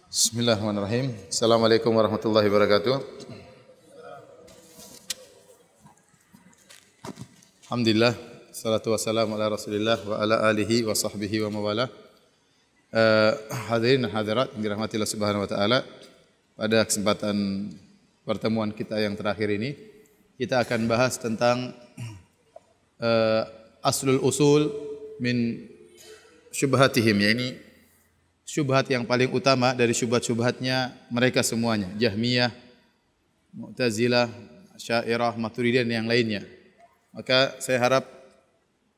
Bismillahirrahmanirrahim. Assalamualaikum warahmatullahi wabarakatuh. Alhamdulillah, salatu wassalamu ala Rasulillah wa ala alihi wa sahbihi wa mawala. Hadirin hadirat yang dirahmati Allah Subhanahu wa taala, pada kesempatan pertemuan kita yang terakhir ini kita akan bahas tentang aslul usul min syubhatihim, yakni syubhat yang paling utama dari syubhat-syubhatnya mereka semuanya, Jahmiyah, Mu'tazilah, Asy'ariyah, Maturidiyah dan yang lainnya. Maka saya harap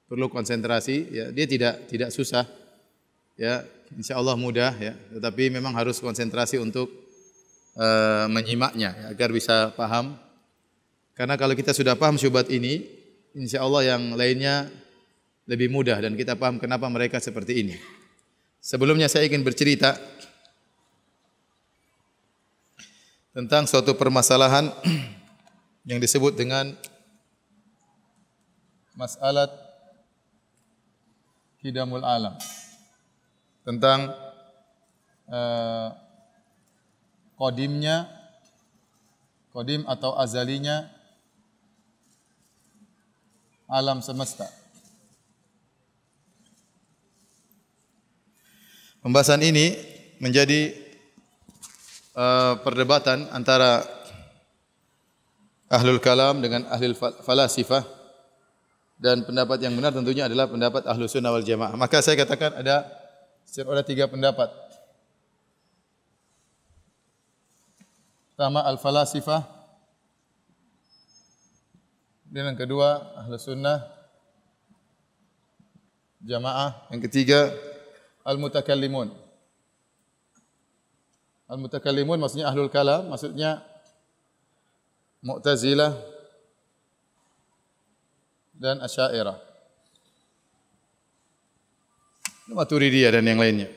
perlu konsentrasi, ya. Dia tidak susah, ya, insyaallah mudah, ya. Tetapi memang harus konsentrasi untuk menyimaknya, ya, agar bisa paham. Karena kalau kita sudah paham syubhat ini, insyaallah yang lainnya lebih mudah dan kita paham kenapa mereka seperti ini. Sebelumnya saya ingin bercerita tentang suatu permasalahan yang disebut dengan masalah qidamul alam, tentang qadim atau azalinya alam semesta. Pembahasan ini menjadi perdebatan antara ahlul kalam dengan ahlul falasifah, dan pendapat yang benar tentunya adalah pendapat ahlus sunnah wal jamaah. Maka saya katakan ada 3 pendapat. Pertama al-falasifah, dan yang kedua ahlus sunnah jamaah, yang ketiga al-mutakallimun. Al-mutakallimun maksudnya ahlul kalam, maksudnya Mu'tazilah dan Asy'ariyah, Maturidiyah dan yang lainnya.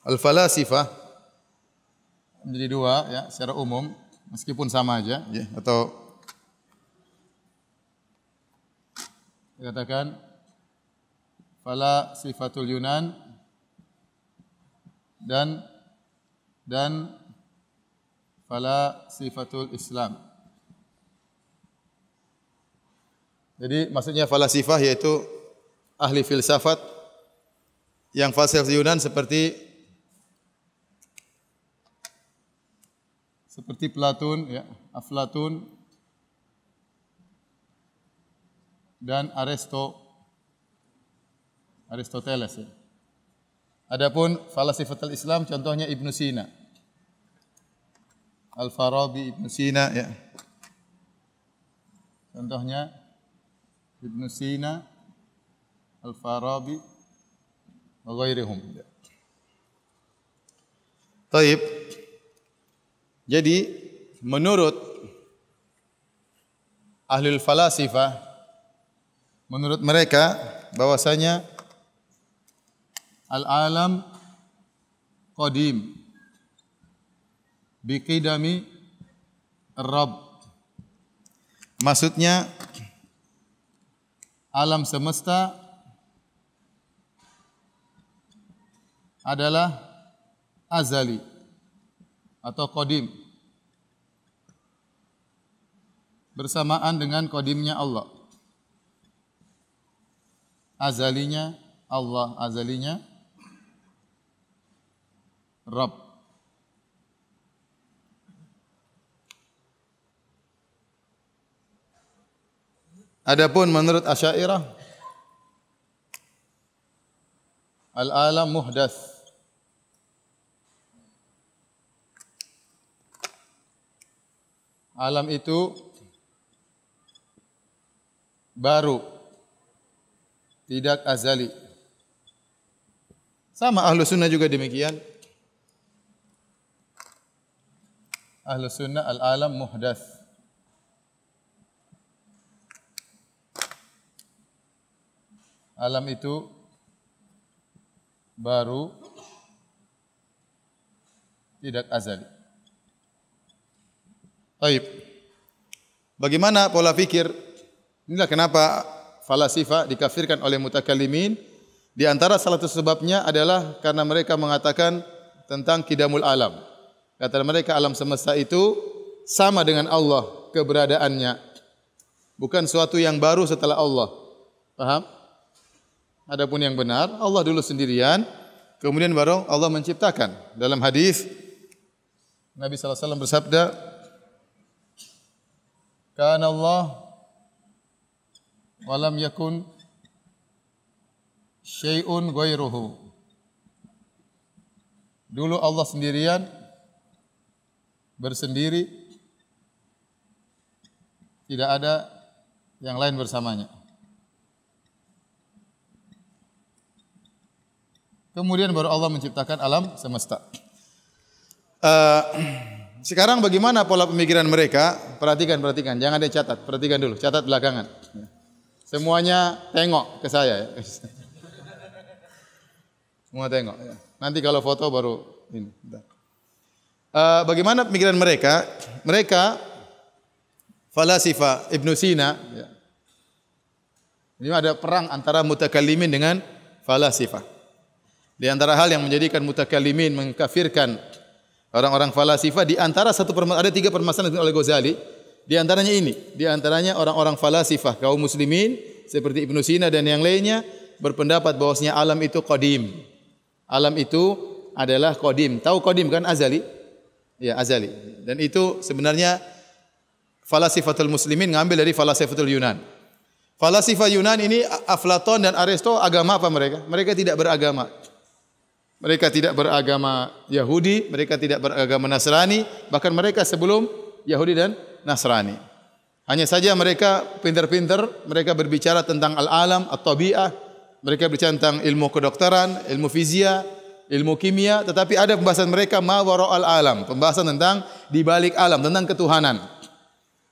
Al-falasifah menjadi 2, ya, secara umum, meskipun sama aja, ya, atau dikatakan fala sifatul Yunan dan fala sifatul Islam. Jadi maksudnya falasifah yaitu ahli filsafat yang falsafah Yunan seperti Platon, ya, Aflatun dan Aristoteles, ya. Adapun falasifatul Islam contohnya Ibnu Sina, Al-Farabi, Ibnu Sina, ya. Contohnya Ibnu Sina, Al-Farabi wa ghairihum. Baik. Jadi menurut ahlul falasifah, menurut mereka bahwasanya al-alam qadim biqidami ar-rabb. Maksudnya alam semesta adalah azali atau qadim bersamaan dengan qadimnya Allah. Azalinya Allah, azalinya Rabb. Adapun menurut Asy'ariyah, al-alam muhdats. Alam itu baru, tidak azali. Sama ahlu sunnah juga demikian. Ahlu sunnah al-alam muhdats. Alam itu baru, tidak azali. Baik. Bagaimana pola fikir? Inilah kenapa falasifah dikafirkan oleh mutakallimin. Di antara salah satu sebabnya adalah karena mereka mengatakan tentang qidamul alam. Kata mereka alam semesta itu sama dengan Allah keberadaannya. Bukan suatu yang baru setelah Allah. Paham? Adapun yang benar, Allah dulu sendirian, kemudian baru Allah menciptakan. Dalam hadis Nabi sallallahu alaihi wasallam bersabda, "Kana Allah wa lam yakun syai'un ghairuhu." Dulu Allah sendirian, bersendiri, tidak ada yang lain bersamanya. Kemudian baru Allah menciptakan alam semesta. Sekarang bagaimana pola pemikiran mereka? Perhatikan, jangan dicatat, perhatikan dulu, catat belakangan. Semuanya tengok ke saya. Ya. Semua tengok. Ya. Nanti kalau foto baru ini. Bagaimana pemikiran mereka? Mereka falasifah Ibnu Sina. Ya. Ini ada perang antara mutakallimin dengan falasifah. Di antara hal yang menjadikan mutakallimin mengkafirkan orang-orang falasifah, di antara ada 3 permasalahan oleh Ghazali. Di antaranya ini, di antaranya orang-orang falasifah kaum muslimin seperti Ibnu Sina dan yang lainnya berpendapat bahwasanya alam itu qadim. Alam itu adalah qadim. Tahu qadim kan azali? Ya, azali. Dan itu sebenarnya falasifatul muslimin ngambil dari falasifatul Yunan. Falasifah Yunan ini Aflaton dan Aristo agama apa mereka? Mereka tidak beragama. Mereka tidak beragama Yahudi, mereka tidak beragama Nasrani, bahkan mereka sebelum Yahudi dan Nasrani. Hanya saja mereka pintar-pintar, mereka berbicara tentang al-alam, at-tabi'ah, mereka berbicara tentang ilmu kedokteran, ilmu fisika, ilmu kimia, tetapi ada pembahasan mereka ma wara'al alam, pembahasan tentang di balik alam, tentang ketuhanan.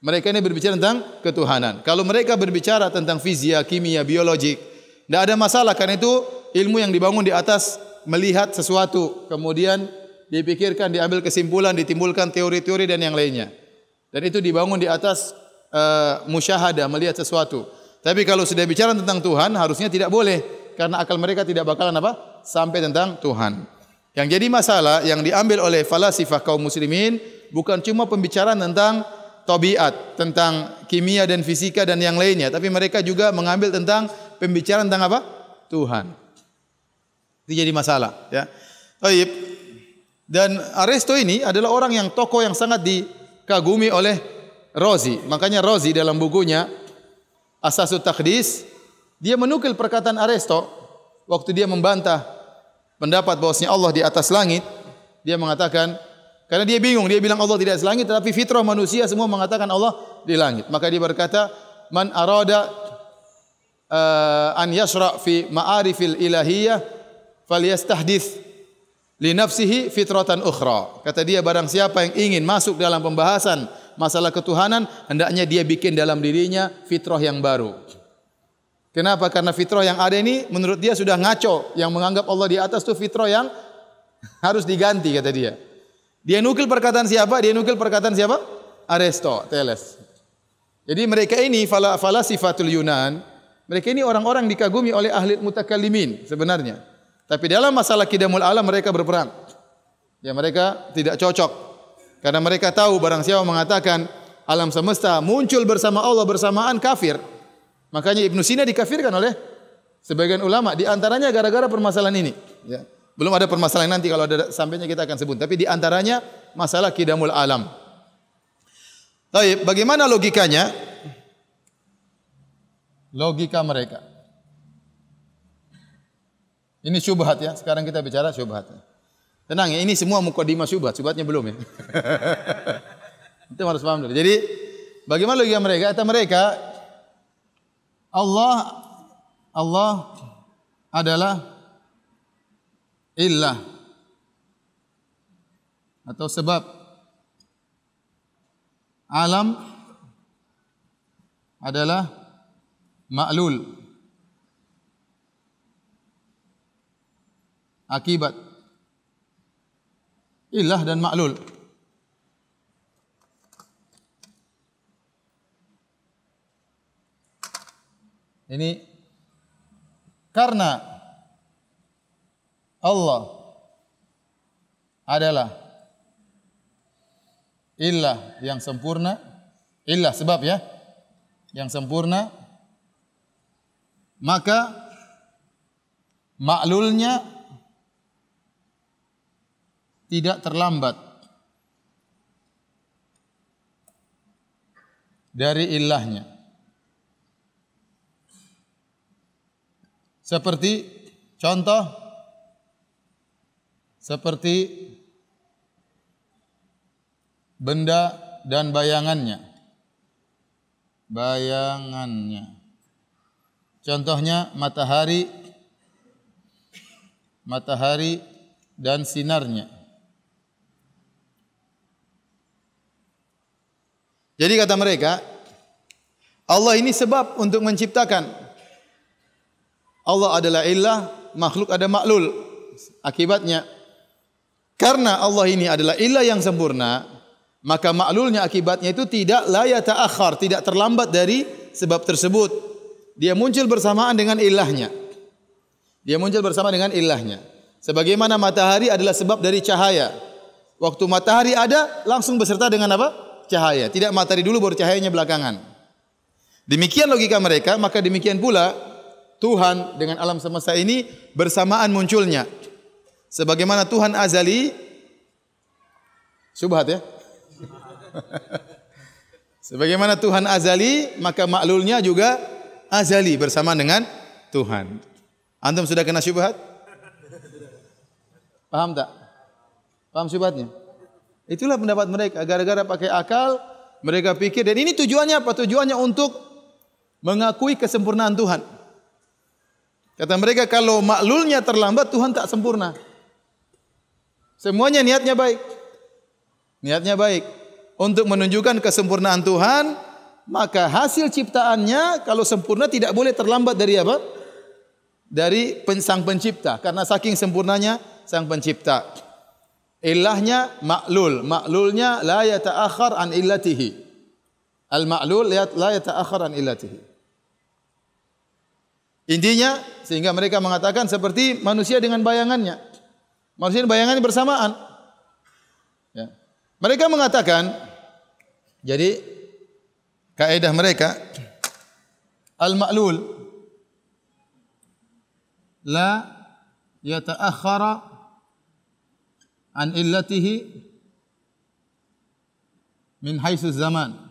Mereka ini berbicara tentang ketuhanan. Kalau mereka berbicara tentang fisika, kimia, biologi, tidak ada masalah, karena itu ilmu yang dibangun di atas melihat sesuatu, kemudian dipikirkan, diambil kesimpulan, ditimbulkan teori-teori dan yang lainnya. Dan itu dibangun di atas musyahadah, melihat sesuatu. Tapi kalau sudah bicara tentang Tuhan, harusnya tidak boleh, karena akal mereka tidak bakalan sampai tentang Tuhan. Yang jadi masalah yang diambil oleh falasifah kaum muslimin bukan cuma pembicaraan tentang tabiat, tentang kimia dan fisika dan yang lainnya, tapi mereka juga mengambil tentang pembicaraan tentang Tuhan. Itu jadi masalah, ya. Baik. Dan Aristo ini adalah orang yang tokoh yang sangat dikagumi oleh Razi. Makanya Razi dalam bukunya Asasut Taqdis, dia menukil perkataan Aristo waktu dia membantah pendapat bahwasanya Allah di atas langit. Dia mengatakan, karena dia bingung, dia bilang Allah tidak di atas langit, tetapi fitrah manusia semua mengatakan Allah di langit. Maka dia berkata, man arada an yashra' fi ma'arifil ilahiyah falyastahdits li nafsihi fitratan ukhra. Kata dia, barang siapa yang ingin masuk dalam pembahasan masalah ketuhanan, hendaknya dia bikin dalam dirinya fitrah yang baru. Kenapa? Karena fitrah yang ada ini menurut dia sudah ngaco, yang menganggap Allah di atas itu fitrah yang harus diganti, kata dia. Dia nukil perkataan siapa? Aristoteles. Jadi mereka ini falasifatul Yunan, mereka ini orang-orang dikagumi oleh ahli mutakallimin sebenarnya. Tapi dalam masalah qidamul alam mereka berperang. Ya, mereka tidak cocok. Karena mereka tahu barang siapa mengatakan alam semesta muncul bersama Allah bersamaan, kafir. Makanya Ibnu Sina dikafirkan oleh sebagian ulama, di antaranya gara-gara permasalahan ini. Ya. Belum ada permasalahan nanti, kalau ada sampainya kita akan sebut. Tapi di antaranya masalah qidamul alam. Baik, bagaimana logikanya? Logika mereka. Ini syubhat ya. Sekarang kita bicara syubhat. Tenang ya, ini semua mukadimah syubhat. Syubhatnya belum ya. Itu harus paham dulu. Jadi bagaimana logika mereka? Kata mereka, Allah adalah illah atau sebab. Alam adalah ma'lul, akibat. Illah dan ma'lul. Ini karena Allah adalah illah yang sempurna, illah sebab ya, yang sempurna, maka maklulnya tidak terlambat dari illahnya. Seperti contoh, seperti benda dan bayangannya. Bayangannya. Contohnya matahari, matahari dan sinarnya. Jadi kata mereka, Allah ini sebab untuk menciptakan. Allah adalah illah, makhluk ada maklul. Akibatnya, karena Allah ini adalah illah yang sempurna, maka maklulnya akibatnya itu tidak la yata'akhir, tidak terlambat dari sebab tersebut. Dia muncul bersamaan dengan ilahnya. Dia muncul bersama dengan ilahnya. Sebagaimana matahari adalah sebab dari cahaya. Waktu matahari ada, langsung beserta dengan apa? Cahaya. Tidak matahari dulu baru cahayanya belakangan. Demikian logika mereka, maka demikian pula Tuhan dengan alam semesta ini bersamaan munculnya. Sebagaimana Tuhan azali, syubhat ya. Sebagaimana Tuhan azali, maka maklulnya juga azali bersama dengan Tuhan. Antum sudah kena syubhat? Paham tak? Paham syubhatnya? Itulah pendapat mereka. Gara-gara pakai akal, mereka pikir, dan ini tujuannya apa? Tujuannya untuk mengakui kesempurnaan Tuhan. Kata mereka, kalau maklulnya terlambat, Tuhan tak sempurna. Semuanya niatnya baik. Niatnya baik. Untuk menunjukkan kesempurnaan Tuhan, maka hasil ciptaannya kalau sempurna tidak boleh terlambat dari apa? Dari sang pencipta. Karena saking sempurnanya sang pencipta. Ilahnya maklul. Maklulnya la yata'akhir an illatihi. Al-maklul la yata'akhir an illatihi. Intinya, sehingga mereka mengatakan seperti manusia dengan bayangannya. Manusia dengan bayangannya bersamaan. Ya. Mereka mengatakan, jadi kaidah mereka, al-ma'lul la yata'akhara an illatihi min haitsu zaman.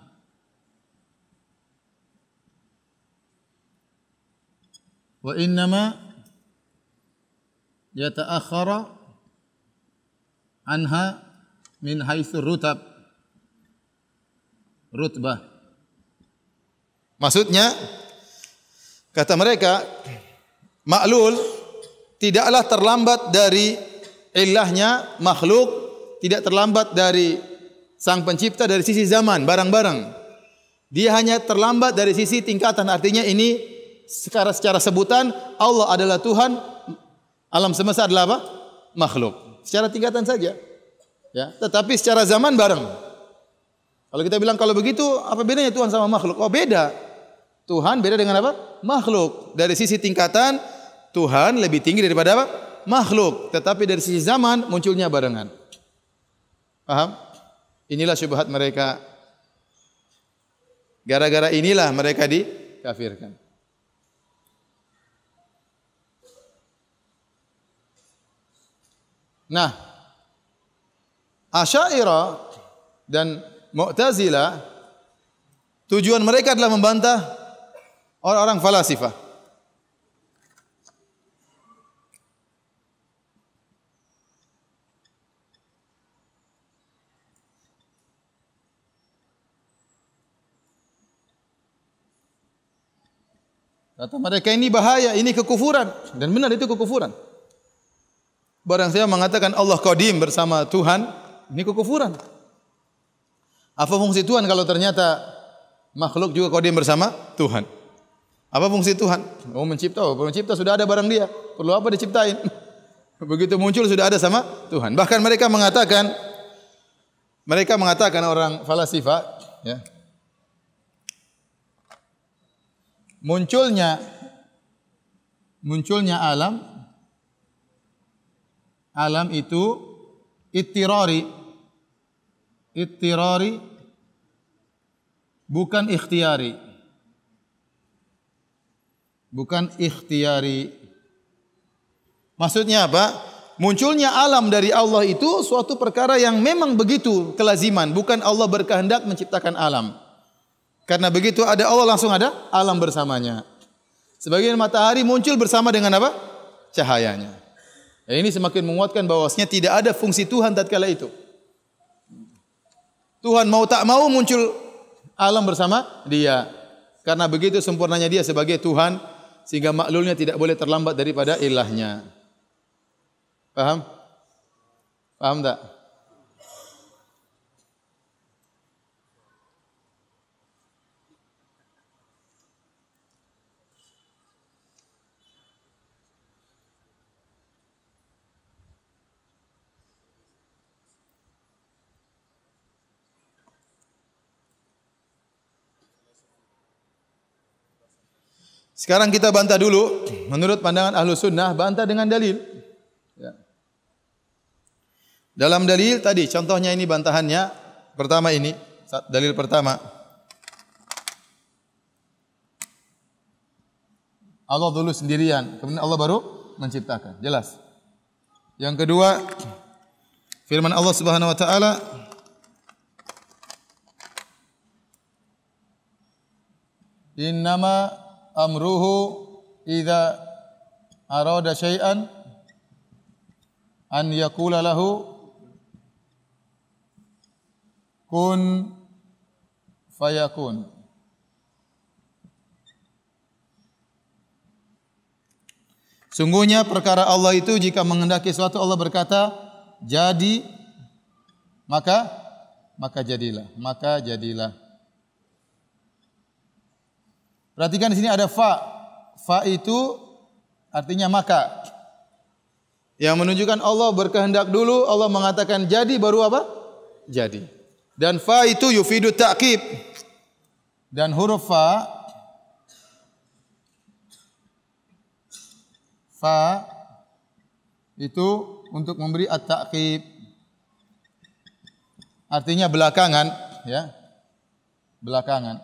Wa innama yata'akhara anha min haitsu rutbah. Maksudnya, kata mereka, maklul tidaklah terlambat dari ilahnya makhluk, tidak terlambat dari sang pencipta dari sisi zaman, barang-barang. Dia hanya terlambat dari sisi tingkatan. Artinya ini secara sebutan Allah adalah Tuhan, alam semesta adalah apa? Makhluk. Secara tingkatan saja. Ya, tetapi secara zaman bareng. Kalau kita bilang kalau begitu, apa bedanya Tuhan sama makhluk? Oh, beda. Tuhan beda dengan apa? Makhluk. Dari sisi tingkatan Tuhan lebih tinggi daripada apa? Makhluk. Tetapi dari sisi zaman munculnya barengan. Paham? Inilah syubhat mereka. Gara-gara inilah mereka dikafirkan. Nah, Asy'ariyah dan Mu'tazilah tujuan mereka adalah membantah orang-orang falasifah. Kata mereka ini bahaya, ini kekufuran, dan benar itu kekufuran. Barang saya mengatakan Allah Qadim bersama Tuhan, ini kekufuran. Apa fungsi Tuhan kalau ternyata makhluk juga Qadim bersama Tuhan? Apa fungsi Tuhan? Oh, mencipta. Oh, pencipta sudah ada barang dia. Perlu apa diciptain? Begitu muncul sudah ada sama Tuhan. Bahkan mereka mengatakan orang falasifah, ya, munculnya alam itu ittirari. Ittirari bukan ikhtiyari. Bukan ikhtiyari. Maksudnya apa? Munculnya alam dari Allah itu suatu perkara yang memang begitu kelaziman, bukan Allah berkehendak menciptakan alam. Karena begitu ada Allah langsung ada alam bersamanya. Sebagian matahari muncul bersama dengan apa? Cahayanya. Ini semakin menguatkan bahwasanya tidak ada fungsi Tuhan tatkala itu. Tuhan mau tak mau muncul alam bersama dia. Karena begitu sempurnanya dia sebagai Tuhan, sehingga maklulnya tidak boleh terlambat daripada ilahnya. Paham? Paham tak? Sekarang kita bantah dulu. Menurut pandangan ahlu sunnah, bantah dengan dalil. Ya. Dalam dalil tadi, contohnya ini bantahannya. Pertama ini, dalil pertama. Allah dulu sendirian, kemudian Allah baru menciptakan. Jelas. Yang kedua, firman Allah Subhanahu wa taala, "Innama amruhu idza arada syai'an an yaqula lahu kun fayakun." Sungguhnya perkara Allah itu jika menghendaki sesuatu Allah berkata jadi, maka jadilah. Perhatikan di sini ada fa. Fa itu artinya maka. Yang menunjukkan Allah berkehendak dulu, Allah mengatakan jadi baru apa? Jadi. Dan fa itu yufidu ta'qib. Dan huruf fa itu untuk memberi at-ta'qib. Artinya belakangan, ya. Belakangan.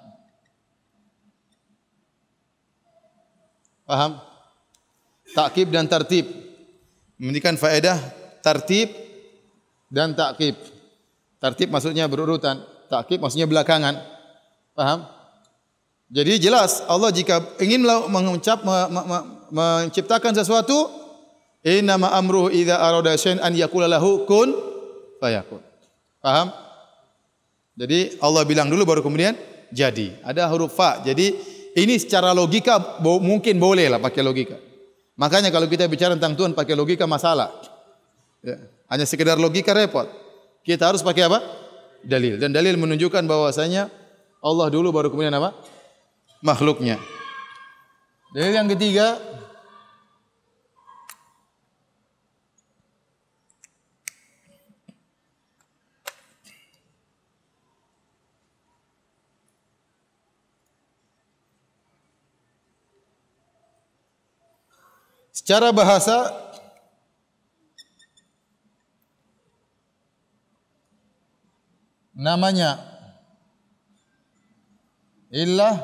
Paham? Ta'qib dan tartib. Memberikan faedah tartib dan ta'qib. Tartib maksudnya berurutan, ta'qib maksudnya belakangan. Paham? Jadi jelas Allah jika ingin menciptakan sesuatu, innama amruhu idza arada syai'an an yaqula lahu kun fayakun. Paham? Jadi Allah bilang dulu baru kemudian jadi. Ada huruf fa. Jadi ini secara logika mungkin boleh lah pakai logika. Makanya kalau kita bicara tentang Tuhan pakai logika masalah. Ya. Hanya sekedar logika repot. Kita harus pakai apa? Dalil. Dan dalil menunjukkan bahwasanya Allah dulu baru kemudian apa? Makhluknya. Dalil yang ketiga, secara bahasa namanya illah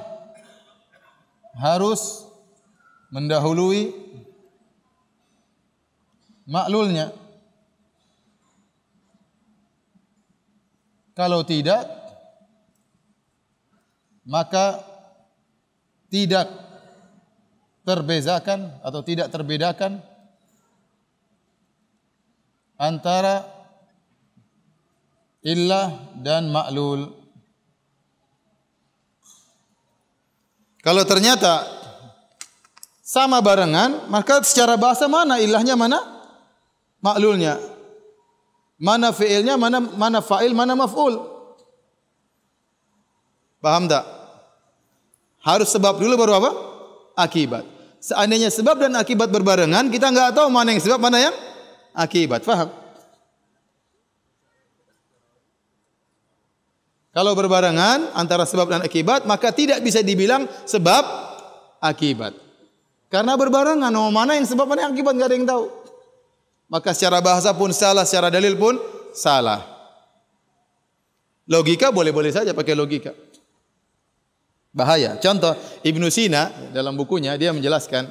harus mendahului maklulnya. Kalau tidak, maka tidak terbezakan atau tidak terbedakan antara illah dan maklul. Kalau ternyata sama barengan, maka secara bahasa mana ilahnya, mana maklulnya, mana fiilnya, mana fa'il, mana maf'ul. Paham tak? Harus sebab dulu baru apa? Akibat. Seandainya sebab dan akibat berbarengan, kita enggak tahu mana yang sebab, mana yang akibat. Faham? Kalau berbarengan antara sebab dan akibat, maka tidak bisa dibilang sebab akibat. Karena berbarengan, mana yang sebab, mana yang akibat, enggak ada yang tahu. maka secara bahasa pun salah, secara dalil pun salah. Logika boleh-boleh saja pakai logika. Bahaya. Contoh Ibnu Sina dalam bukunya dia menjelaskan,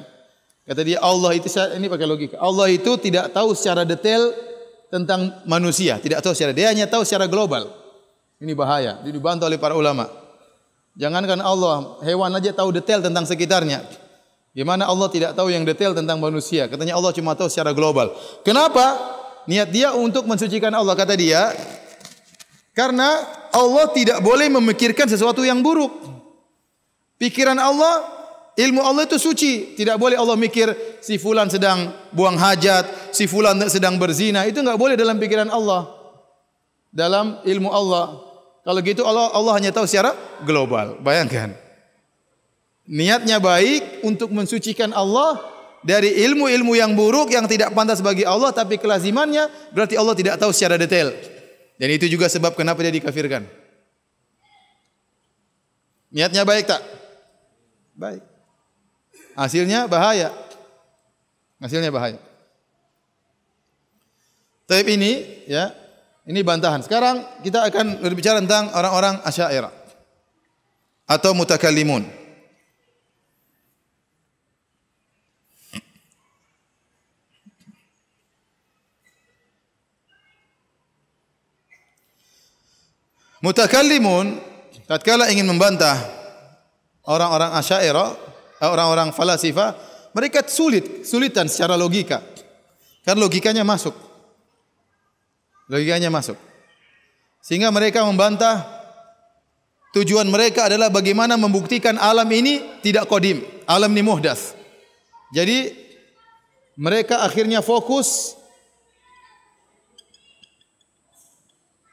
kata dia Allah itu, ini pakai logika. Allah itu tidak tahu secara detail tentang manusia, tidak tahu secara, dia hanya tahu secara global. Ini bahaya. Ini dibantah oleh para ulama. Jangankan Allah, hewan aja tahu detail tentang sekitarnya. Gimana Allah tidak tahu yang detail tentang manusia? Katanya Allah cuma tahu secara global. Kenapa? Niat dia untuk mensucikan Allah, kata dia. Karena Allah tidak boleh memikirkan sesuatu yang buruk. Pikiran Allah, ilmu Allah itu suci. Tidak boleh Allah mikir si fulan sedang buang hajat, si fulan sedang berzina. Itu enggak boleh dalam pikiran Allah. Dalam ilmu Allah. Kalau gitu Allah hanya tahu secara global. Bayangkan. Niatnya baik untuk mensucikan Allah dari ilmu-ilmu yang buruk yang tidak pantas bagi Allah, tapi kelazimannya berarti Allah tidak tahu secara detail. Dan itu juga sebab kenapa dia dikafirkan. Niatnya baik tak? Baik. Hasilnya bahaya. Hasilnya bahaya. Tapi ini ya, ini bantahan. Sekarang kita akan berbicara tentang orang-orang Asy'ariyah atau mutakallimun. Mutakallimun tatkala ingin membantah orang-orang Asy'ariyah, orang-orang falasifah, mereka sulitan secara logika. Karena logikanya masuk. Logikanya masuk. Sehingga mereka membantah, tujuan mereka adalah bagaimana membuktikan alam ini tidak qadim, alam ini muhdats. Jadi mereka akhirnya fokus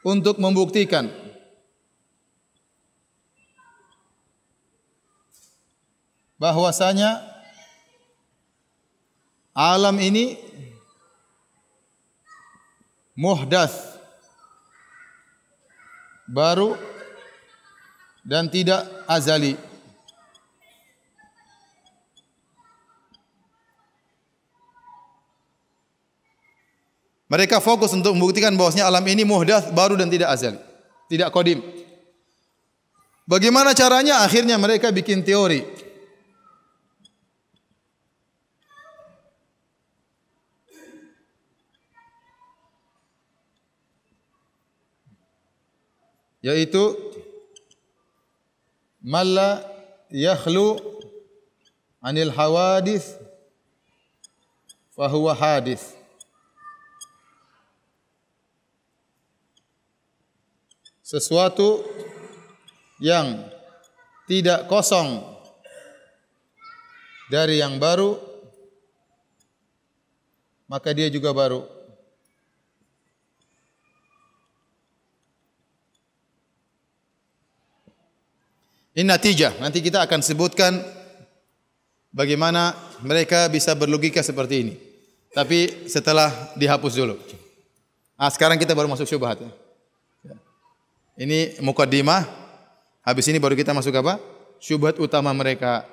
untuk membuktikan bahwasanya alam ini muhdats, baru dan tidak azali. Mereka fokus untuk membuktikan bahwasanya alam ini muhdats, baru dan tidak azali, tidak qadim. Bagaimana caranya? Akhirnya mereka bikin teori. Yaitu malla yakhlu anil hawadits fahuwa hadits. Sesuatu yang tidak kosong dari yang baru, maka dia juga baru. Ini natijah. Nanti kita akan sebutkan bagaimana mereka bisa berlogika seperti ini. Tapi setelah dihapus dulu. Sekarang kita baru masuk syubhat. Ini mukaddimah. Habis ini baru kita masuk apa? Syubhat utama mereka.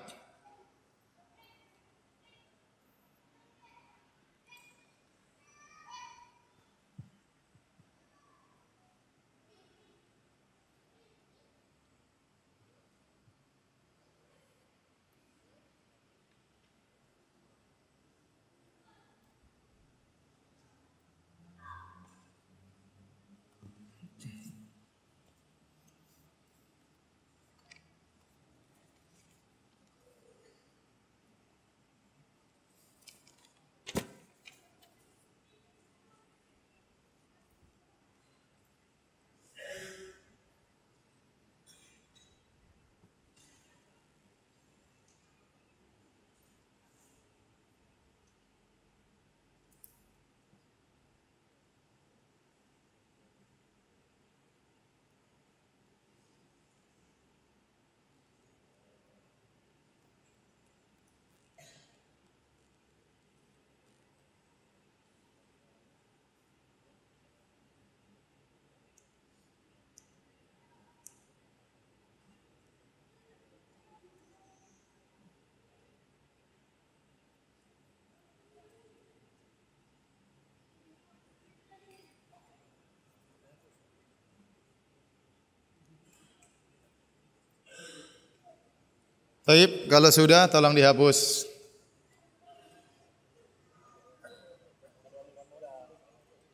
Taib, kalau sudah tolong dihapus.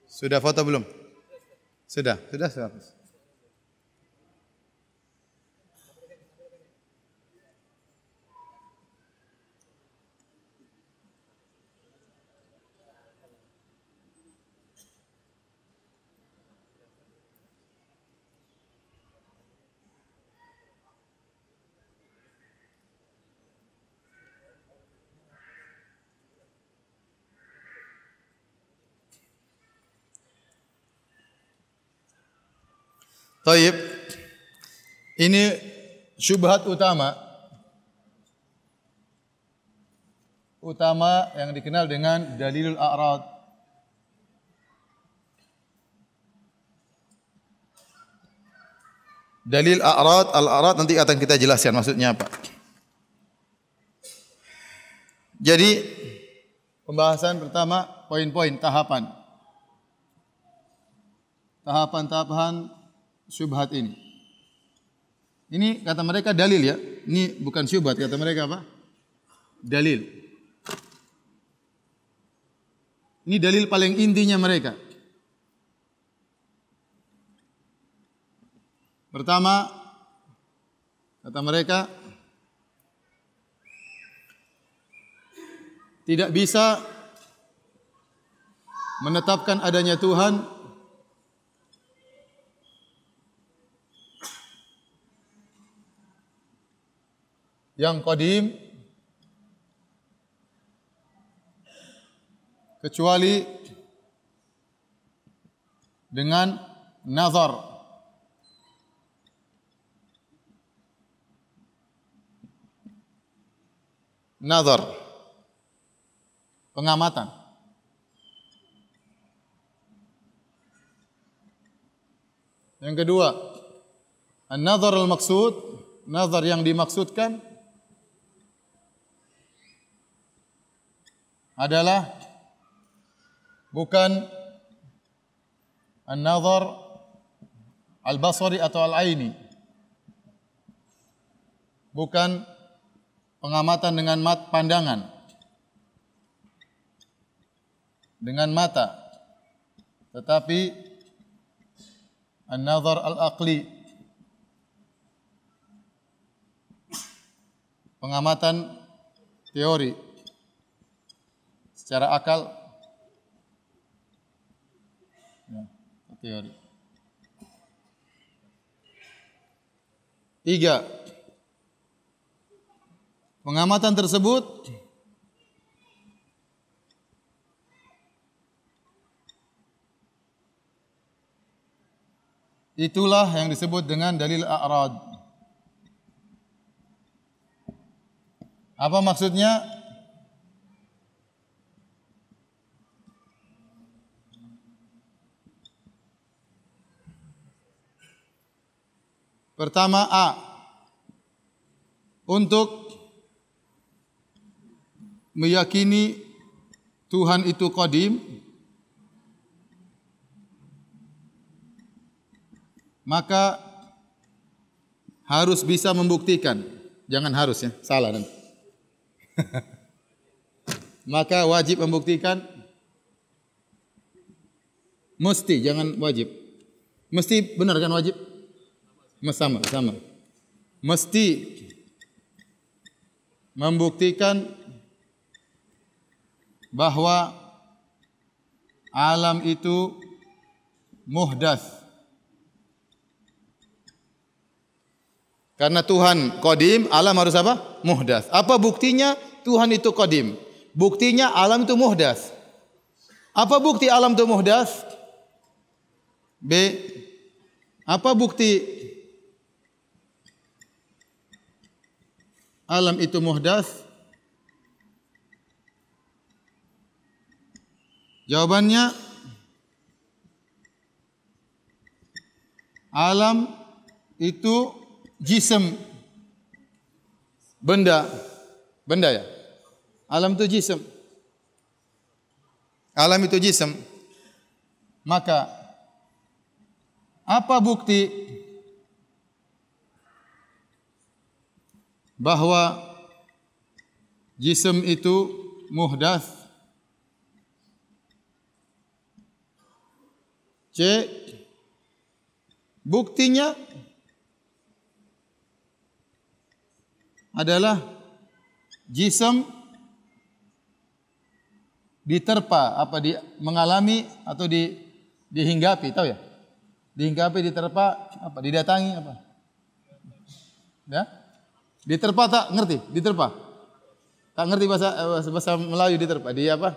Sudah foto belum? Sudah hapus. Taib, ini syubhat utama yang dikenal dengan dalilul a'rad. Dalil a'rad, al-a'rad nanti akan kita jelaskan maksudnya apa. Jadi pembahasan pertama, poin-poin tahapan syubhat ini. Ini kata mereka dalil ya. Ini bukan syubhat, kata mereka apa? Dalil. Ini dalil paling intinya mereka. Pertama, kata mereka, tidak bisa menetapkan adanya Tuhan yang qadim kecuali dengan nazar. Nazar, pengamatan. Yang kedua, an-nazar al-maqsud, nazar yang dimaksudkan adalah bukan an-nazar al-basari atau al-aini. Bukan pengamatan dengan pandangan, dengan mata, tetapi an-nazar al-aqli, pengamatan teori, secara akal, ya, teori. 3. Pengamatan tersebut itulah yang disebut dengan dalil a'rad. Apa maksudnya? Pertama, A, untuk meyakini Tuhan itu qadim, maka harus bisa membuktikan. Jangan harus ya, salah nanti. Maka wajib membuktikan, mesti, jangan wajib. Mesti benar kan wajib? Sama. Mesti membuktikan bahwa alam itu muhdats. Karena Tuhan qadim, alam harus apa? Muhdats. Apa buktinya Tuhan itu qadim? Buktinya alam itu muhdats. Apa bukti alam itu muhdats? B. Apa bukti alam itu muhdats? Jawabannya, alam itu jism, benda ya. Alam itu jism. Alam itu jism. Maka apa bukti bahwa jism itu muhdats. C. Buktinya adalah jism diterpa, mengalami atau dihinggapi, tahu ya? Dihinggapi, diterpa, didatangi apa? Ya? Diterpa tak ngerti? Diterpa. Tak ngerti bahasa Melayu diterpa. Dia apa?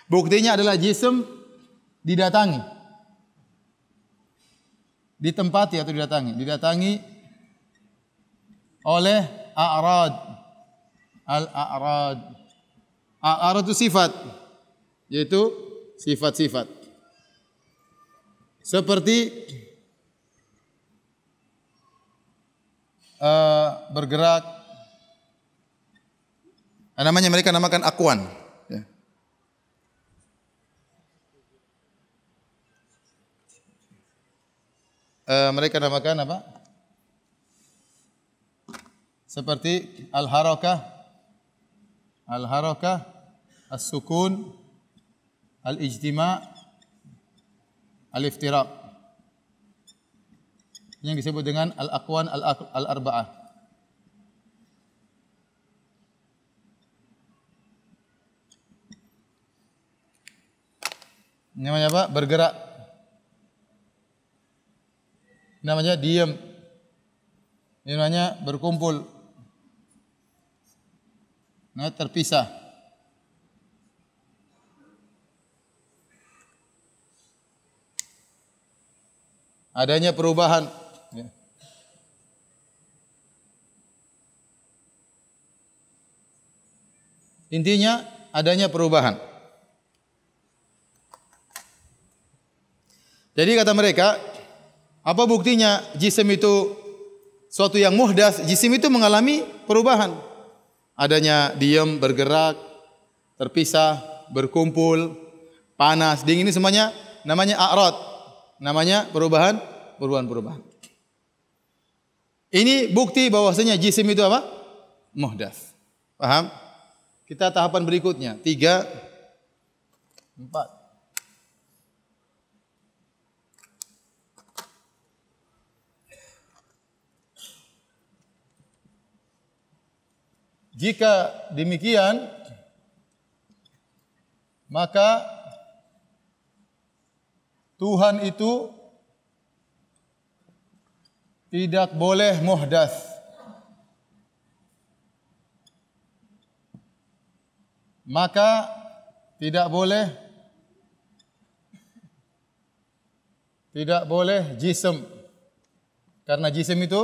Buktinya adalah jism didatangi. Ditempati atau didatangi. Didatangi oleh a'rad. Al-a'rad. A'rad itu sifat. Yaitu sifat-sifat. Seperti bergerak. Mereka namakan akwan. Ya. Mereka namakan apa? Seperti al-harakah, as-sukun, al-ijtima', al-iftiraq. Yang disebut dengan al-aqwan al-arba'ah. Namanya apa? Bergerak. Namanya diam. Ini namanya berkumpul. Nah, terpisah. Adanya perubahan. Ya. Intinya adanya perubahan. Jadi kata mereka, apa buktinya jisim itu suatu yang muhdats? Jisim itu mengalami perubahan. Adanya diam, bergerak, terpisah, berkumpul, panas, dingin, ini semuanya namanya a'rad. Namanya perubahan. Ini bukti bahwasanya jisim itu apa? Muhdats. Paham? Kita tahapan berikutnya. 3, 4. Jika demikian, maka Tuhan itu tidak boleh muhdats. Maka tidak boleh jism. Karena jism itu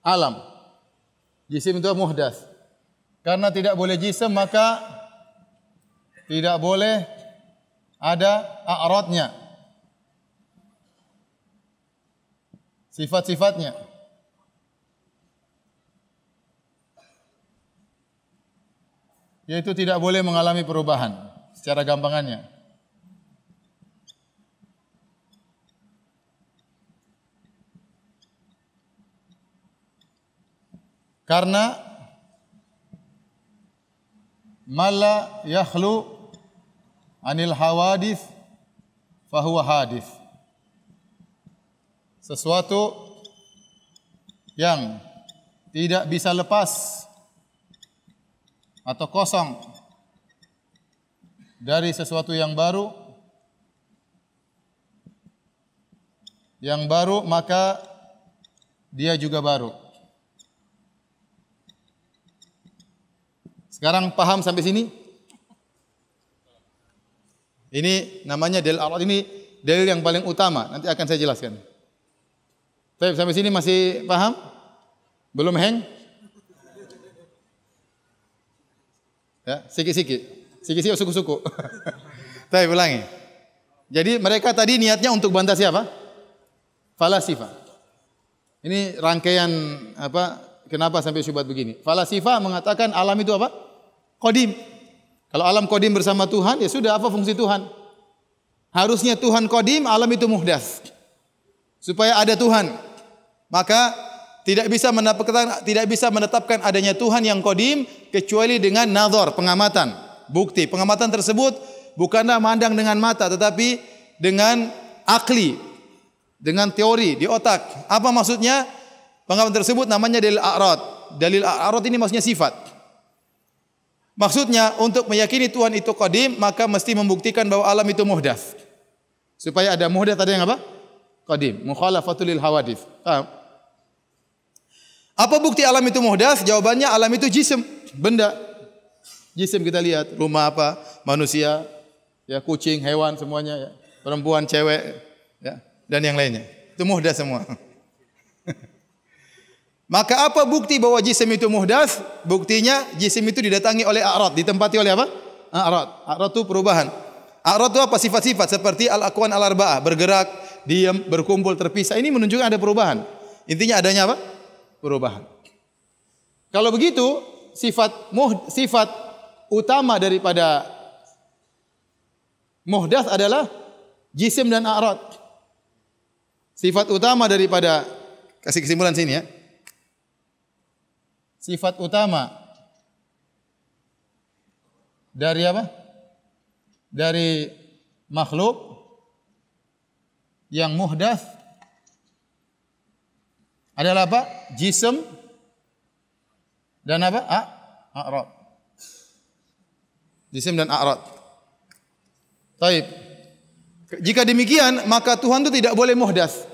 alam. Jisim itu muhdats. Karena tidak boleh jisim, maka tidak boleh ada a'radnya. Sifat-sifatnya. Yaitu tidak boleh mengalami perubahan secara gampangannya. Karena mala yakhlu anil hawadith fahuwa hadith. Sesuatu yang tidak bisa lepas atau kosong dari sesuatu yang baru, maka dia juga baru. Sekarang paham sampai sini? Ini namanya dalil a'rad, ini dalil yang paling utama. Nanti akan saya jelaskan. Sampai sini masih paham? Belum hang? Ya, sikit-sikit. Sikit-sikit suku-suku. Tapi ulangi. Jadi mereka tadi niatnya untuk bantah siapa? Falasifah. Ini rangkaian apa? Kenapa sampai syubhat begini? Falasifah mengatakan alam itu apa? Qadim. Kalau alam qadim bersama Tuhan, ya sudah, apa fungsi Tuhan? Harusnya Tuhan qadim, alam itu muhdats. Supaya ada Tuhan, maka tidak bisa menetapkan adanya Tuhan yang qadim kecuali dengan nazar, pengamatan, bukti. Pengamatan tersebut bukanlah mandang dengan mata tetapi dengan akli, dengan teori di otak. Apa maksudnya? Pengamatan tersebut namanya dalil a'rad. Dalil a'rad ini maksudnya sifat. Maksudnya untuk meyakini Tuhan itu qadim maka mesti membuktikan bahwa alam itu muhdats. Supaya ada muhdats ada yang apa? Qadim, mukhalafatul lil hawadits. Paham? Apa bukti alam itu muhdats? Jawabannya alam itu jisim, benda. Jisim kita lihat, rumah apa, manusia, ya kucing, hewan semuanya, ya. Perempuan, cewek, ya, dan yang lainnya. Itu muhdats semua. Maka apa bukti bahwa jisim itu muhdats? Buktinya jisim itu didatangi oleh a'rad, ditempati oleh apa? A'rad. A'rad itu perubahan. A'rad itu apa? Sifat-sifat seperti al-aqwan al-arba'ah, bergerak, diam, berkumpul, terpisah. Ini menunjukkan ada perubahan. Intinya adanya apa? Perubahan. Kalau begitu, sifat utama daripada muhdats adalah jisim dan a'rad. Sifat utama daripada, kasih kesimpulan sini ya. Sifat utama dari apa? Dari makhluk yang muhdats adalah apa? Jisim dan apa? A'rad. Jisim dan a'rad. Baik. Jika demikian, maka Tuhan itu tidak boleh muhdats.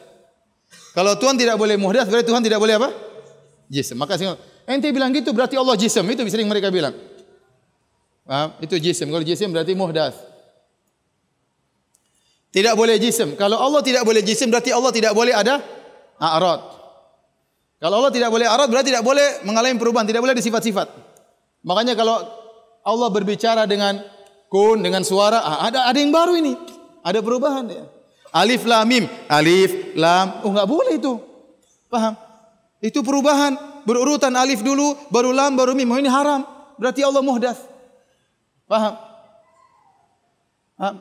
Kalau Tuhan tidak boleh muhdats, berarti Tuhan tidak boleh apa? Jisim. Maka ente bilang gitu berarti Allah jisim. Itu sering mereka bilang. Paham? Itu jisim. Kalau jisim berarti muhdats. Tidak boleh jisim. Kalau Allah tidak boleh jisim berarti Allah tidak boleh ada a'rad. Kalau Allah tidak boleh a'rad berarti tidak boleh mengalami perubahan, tidak boleh ada sifat-sifat. Makanya kalau Allah berbicara dengan kun, dengan suara, ada yang baru ini. Ada perubahan ya. Alif lam mim, alif lam. Oh enggak boleh itu. Paham? Itu perubahan. Berurutan alif dulu, baru lam, baru mim. Oh, ini haram. Berarti Allah muhdats. Paham? Paham?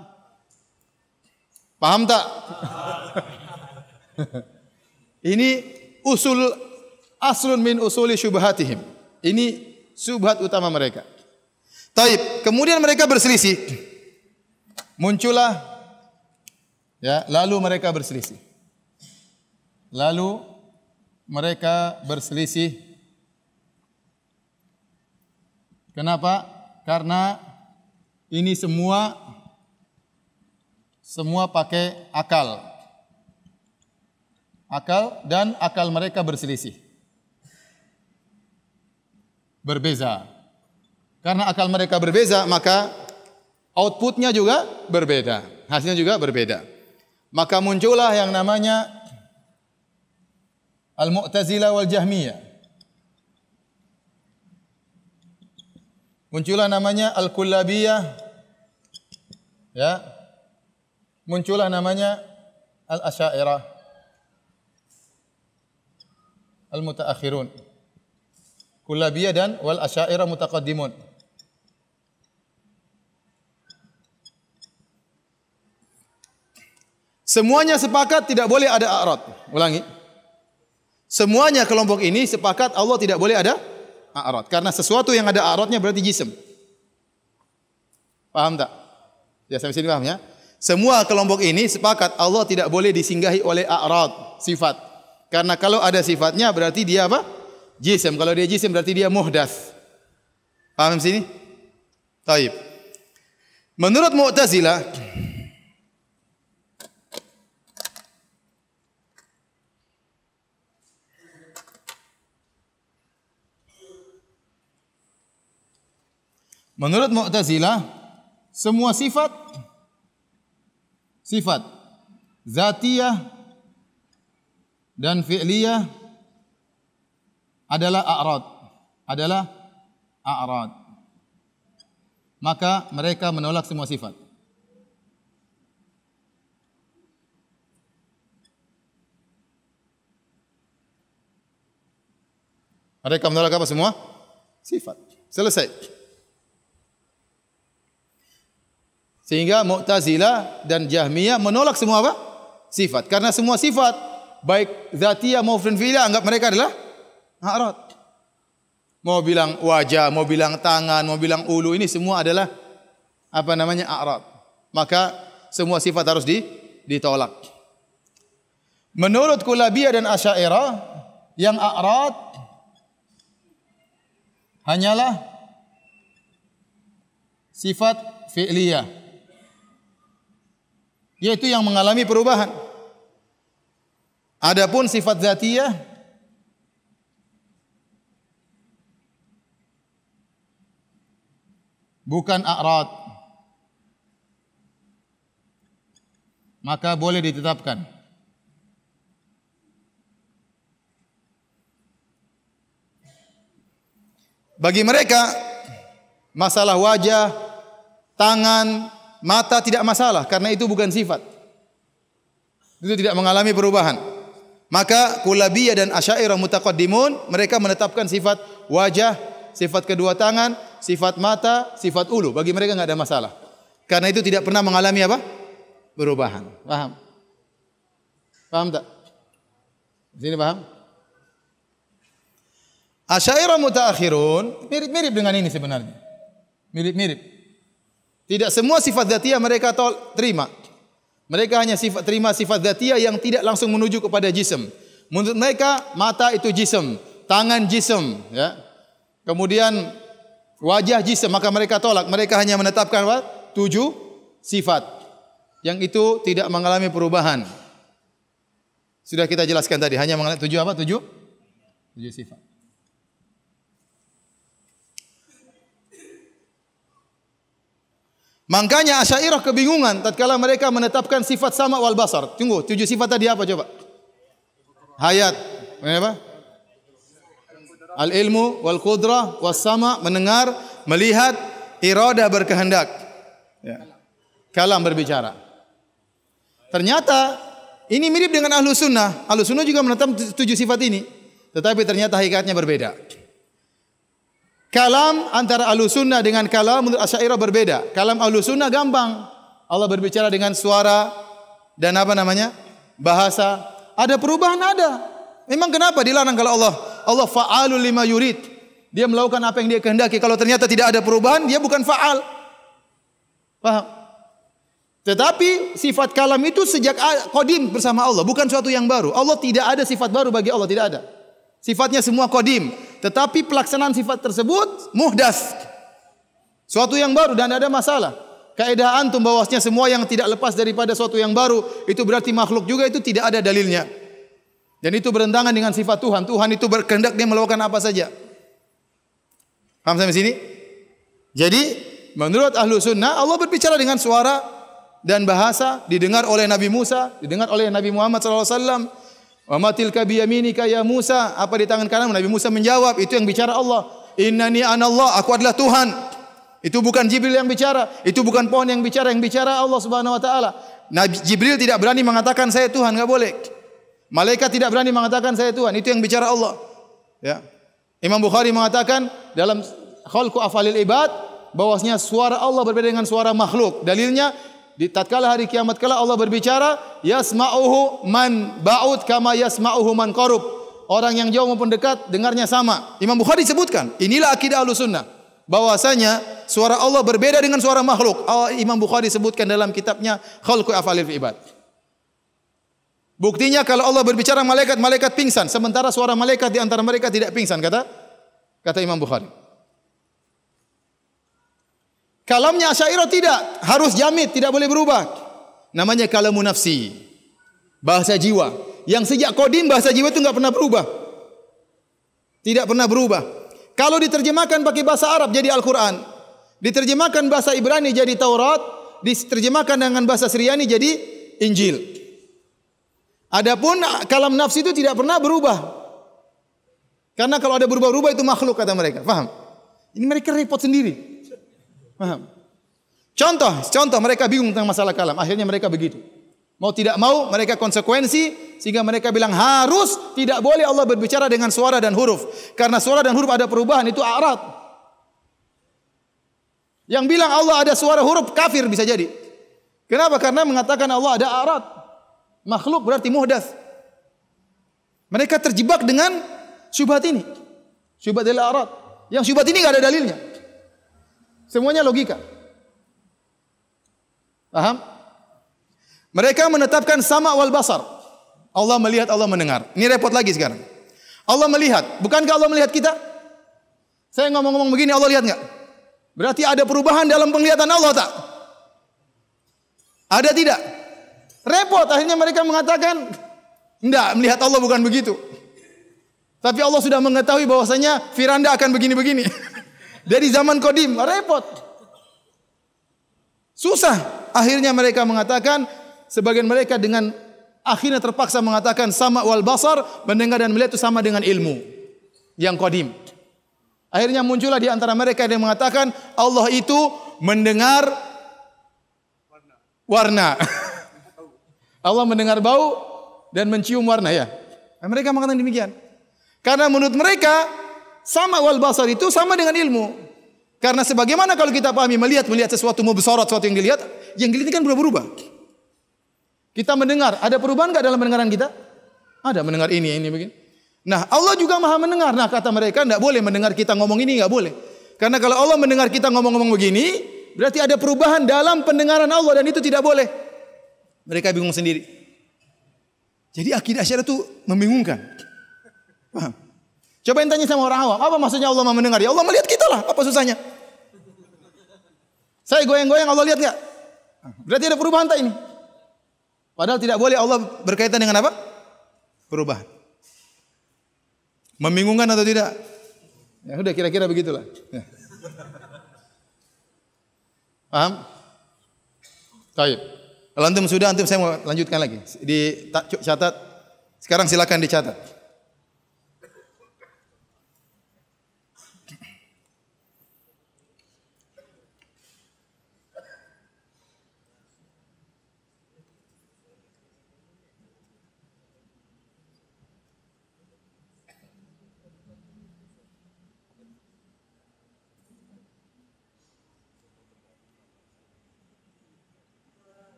Paham tak? Ini aslun min usuli syubhatihim. Ini syubhat utama mereka. Taib. Kemudian mereka berselisih. Muncullah, ya, lalu mereka berselisih. Lalu mereka berselisih. Kenapa? Karena ini semua pakai akal. Akal dan akal mereka berselisih. Berbeza. Karena akal mereka berbeza, maka outputnya juga berbeda. Hasilnya juga berbeda. Maka muncullah yang namanya Al-Mu'tazilah wal Jahmiyah. Muncullah namanya Al-Kullabiyah. Ya. Muncullah namanya Al-Asy'ariyah. Al-Mutaakhirun. Kullabiyah dan wal Asy'ariyah mutaqaddimun. Semuanya sepakat tidak boleh ada a'rad. Ulangi. Semuanya kelompok ini sepakat Allah tidak boleh ada a'rad. Karena sesuatu yang ada a'radnya berarti jisim. Paham tak? Ya, sampai sini paham ya? Semua kelompok ini sepakat Allah tidak boleh disinggahi oleh a'rad, sifat. Karena kalau ada sifatnya berarti dia apa? Jisim. Kalau dia jisim berarti dia muhdats. Paham sini? Taib. Menurut Mu'tazilah, semua sifat zatiyah dan fi'liyah adalah a'rad. Maka mereka menolak semua sifat. Mereka menolak apa semua? Sifat. Selesai. Sehingga Mu'tazilah dan Jahmiyah menolak semua apa? Sifat. Karena semua sifat baik dzatiyah maupun fi'liyah, anggap mereka adalah a'rad. Mau bilang wajah, mau bilang tangan, mau bilang ulu, ini semua adalah a'rad. Maka semua sifat harus ditolak. Menurut Kullabiyah dan Asy'ariyah, yang a'rad hanyalah sifat fi'liyah, yaitu yang mengalami perubahan. Adapun sifat dzatiyah bukan a'rad, maka boleh ditetapkan. Bagi mereka masalah wajah, tangan, mata tidak masalah karena itu bukan sifat. Itu tidak mengalami perubahan. Maka Kullabiyah dan Asy'ariyah mutaqaddimun mereka menetapkan sifat wajah, sifat kedua tangan, sifat mata, sifat ulu. Bagi mereka enggak ada masalah. Karena itu tidak pernah mengalami apa? Perubahan. Paham? Paham tak? Di sini paham? Asy'ariyah mutaakhirun mirip-mirip dengan ini sebenarnya. Mirip-mirip. Tidak semua sifat dzatiyah mereka terima. Mereka hanya terima sifat dzatiyah yang tidak langsung menuju kepada jism. Menurut mereka mata itu jism, tangan jism, ya. Kemudian wajah jism, maka mereka tolak. Mereka hanya menetapkan 7 sifat yang itu tidak mengalami perubahan. Sudah kita jelaskan tadi, hanya mengalami 7 apa? 7 sifat. Makanya Asy'ariyah kebingungan tatkala mereka menetapkan sifat sama wal basar. Tunggu, 7 sifat tadi apa coba? Hayat, apa? Al-ilmu wal qudrah was sama, mendengar, melihat, iradah berkehendak. Ya. Kalam berbicara. Ternyata ini mirip dengan Ahlus Sunnah. Ahlus Sunnah juga menetapkan 7 sifat ini, tetapi ternyata hakikatnya berbeda. Kalam antara Ahlus Sunnah dengan kalam menurut Asy'ariyah berbeda. Kalam Ahlus Sunnah gampang. Allah berbicara dengan suara dan bahasa. Ada perubahan ada. Memang kenapa dilarang kalau Allah fa'alul lima yurid. Dia melakukan apa yang dia kehendaki. Kalau ternyata tidak ada perubahan, dia bukan fa'al. Paham? Tetapi sifat kalam itu sejak qadim bersama Allah, bukan suatu yang baru. Allah tidak ada sifat baru bagi Allah, tidak ada. Sifatnya semua qadim, tetapi pelaksanaan sifat tersebut muhdas. Suatu yang baru dan ada masalah. Kaidah antum bahwasanya semua yang tidak lepas daripada suatu yang baru itu berarti makhluk juga, itu tidak ada dalilnya. Dan itu bertentangan dengan sifat Tuhan. Tuhan itu berkehendak dia melakukan apa saja. Paham sampai sini? Jadi menurut Ahlus Sunnah Allah berbicara dengan suara dan bahasa, didengar oleh Nabi Musa, didengar oleh Nabi Muhammad SAW. Wa ma tilka biyaminika ya Musa, apa di tangan kanan? Nabi Musa menjawab, itu yang bicara Allah. Innani anallah, aku adalah Tuhan. Itu bukan Jibril yang bicara, itu bukan pohon yang bicara Allah Subhanahu wa taala. Nabi Jibril tidak berani mengatakan saya Tuhan, enggak boleh. Malaikat tidak berani mengatakan saya Tuhan, itu yang bicara Allah. Ya. Imam Bukhari mengatakan dalam Khalqu Af'alil Ibad bahwasanya suara Allah berbeda dengan suara makhluk. Dalilnya di tatkala hari kiamat kala Allah berbicara, yasma'uhu man ba'ud kama yasma'uhu man qarub. Orang yang jauh maupun dekat dengarnya sama. Imam Bukhari sebutkan, inilah akidah Ahlus Sunnah, bahwasanya suara Allah berbeda dengan suara makhluk. Imam Bukhari sebutkan dalam kitabnya Khalqu Af'alil Ibad. Buktinya kalau Allah berbicara malaikat pingsan, sementara suara malaikat di antara mereka tidak pingsan, kata Imam Bukhari. Kalamnya Asy'ariyah tidak, harus jamid, tidak boleh berubah. Namanya kalamun nafsi, bahasa jiwa. Yang sejak qadim bahasa jiwa itu enggak pernah berubah. Tidak pernah berubah. Kalau diterjemahkan pakai bahasa Arab jadi Al-Qur'an, diterjemahkan bahasa Ibrani jadi Taurat, diterjemahkan dengan bahasa Syriani jadi Injil. Adapun kalam nafsi itu tidak pernah berubah. Karena kalau ada berubah-ubah itu makhluk, kata mereka. Paham? Ini mereka repot sendiri. Paham? Contoh mereka bingung tentang masalah kalam. Akhirnya mereka begitu. Mau tidak mau mereka konsekuensi sehingga mereka bilang harus tidak boleh Allah berbicara dengan suara dan huruf. Karena suara dan huruf ada perubahan, itu a'rad. Yang bilang Allah ada suara huruf kafir bisa jadi. Kenapa? Karena mengatakan Allah ada a'rad. Makhluk berarti muhdas. Mereka terjebak dengan syubhat ini. Syubhat dalil a'rad. Yang syubhat ini enggak ada dalilnya. Semuanya logika. Paham? Mereka menetapkan sama wal basar. Allah melihat, Allah mendengar. Ini repot lagi sekarang. Allah melihat. Bukankah Allah melihat kita? Saya ngomong-ngomong begini, Allah lihat enggak? Berarti ada perubahan dalam penglihatan Allah tak? Ada tidak? Repot. Akhirnya mereka mengatakan, enggak, melihat Allah bukan begitu. Tapi Allah sudah mengetahui bahwasanya Firanda akan begini-begini. Dari zaman qadim, repot. Susah. Akhirnya mereka mengatakan, sebagian mereka dengan akhirnya terpaksa mengatakan sama wal basar, mendengar dan melihat itu sama dengan ilmu yang qadim. Akhirnya muncullah di antara mereka yang mengatakan Allah itu mendengar warna. Allah mendengar bau dan mencium warna ya. Mereka mengatakan demikian. Karena menurut mereka sama wal basar itu sama dengan ilmu. Karena sebagaimana kalau kita pahami melihat sesuatu mubsarat, sesuatu yang dilihat ini kan berubah-ubah. Kita mendengar, ada perubahan enggak dalam pendengaran kita? Ada, mendengar ini begini. Nah, Allah juga Maha mendengar. Nah, kata mereka enggak boleh mendengar kita ngomong ini, enggak boleh. Karena kalau Allah mendengar kita ngomong-ngomong begini, berarti ada perubahan dalam pendengaran Allah dan itu tidak boleh. Mereka bingung sendiri. Jadi akidah Asy'ariyah itu membingungkan. Paham? Coba tanya sama orang awam, apa maksudnya Allah Maha mendengar? Ya Allah melihat kita lah, apa susahnya? Saya goyang-goyang, Allah lihat enggak? Berarti ada perubahan tak ini? Padahal tidak boleh Allah berkaitan dengan apa? Perubahan. Membingungkan atau tidak? Ya udah kira-kira begitulah. Ya. Paham? Baik. Kalau antum sudah, saya mau lanjutkan lagi. Dicatat. Sekarang silakan dicatat.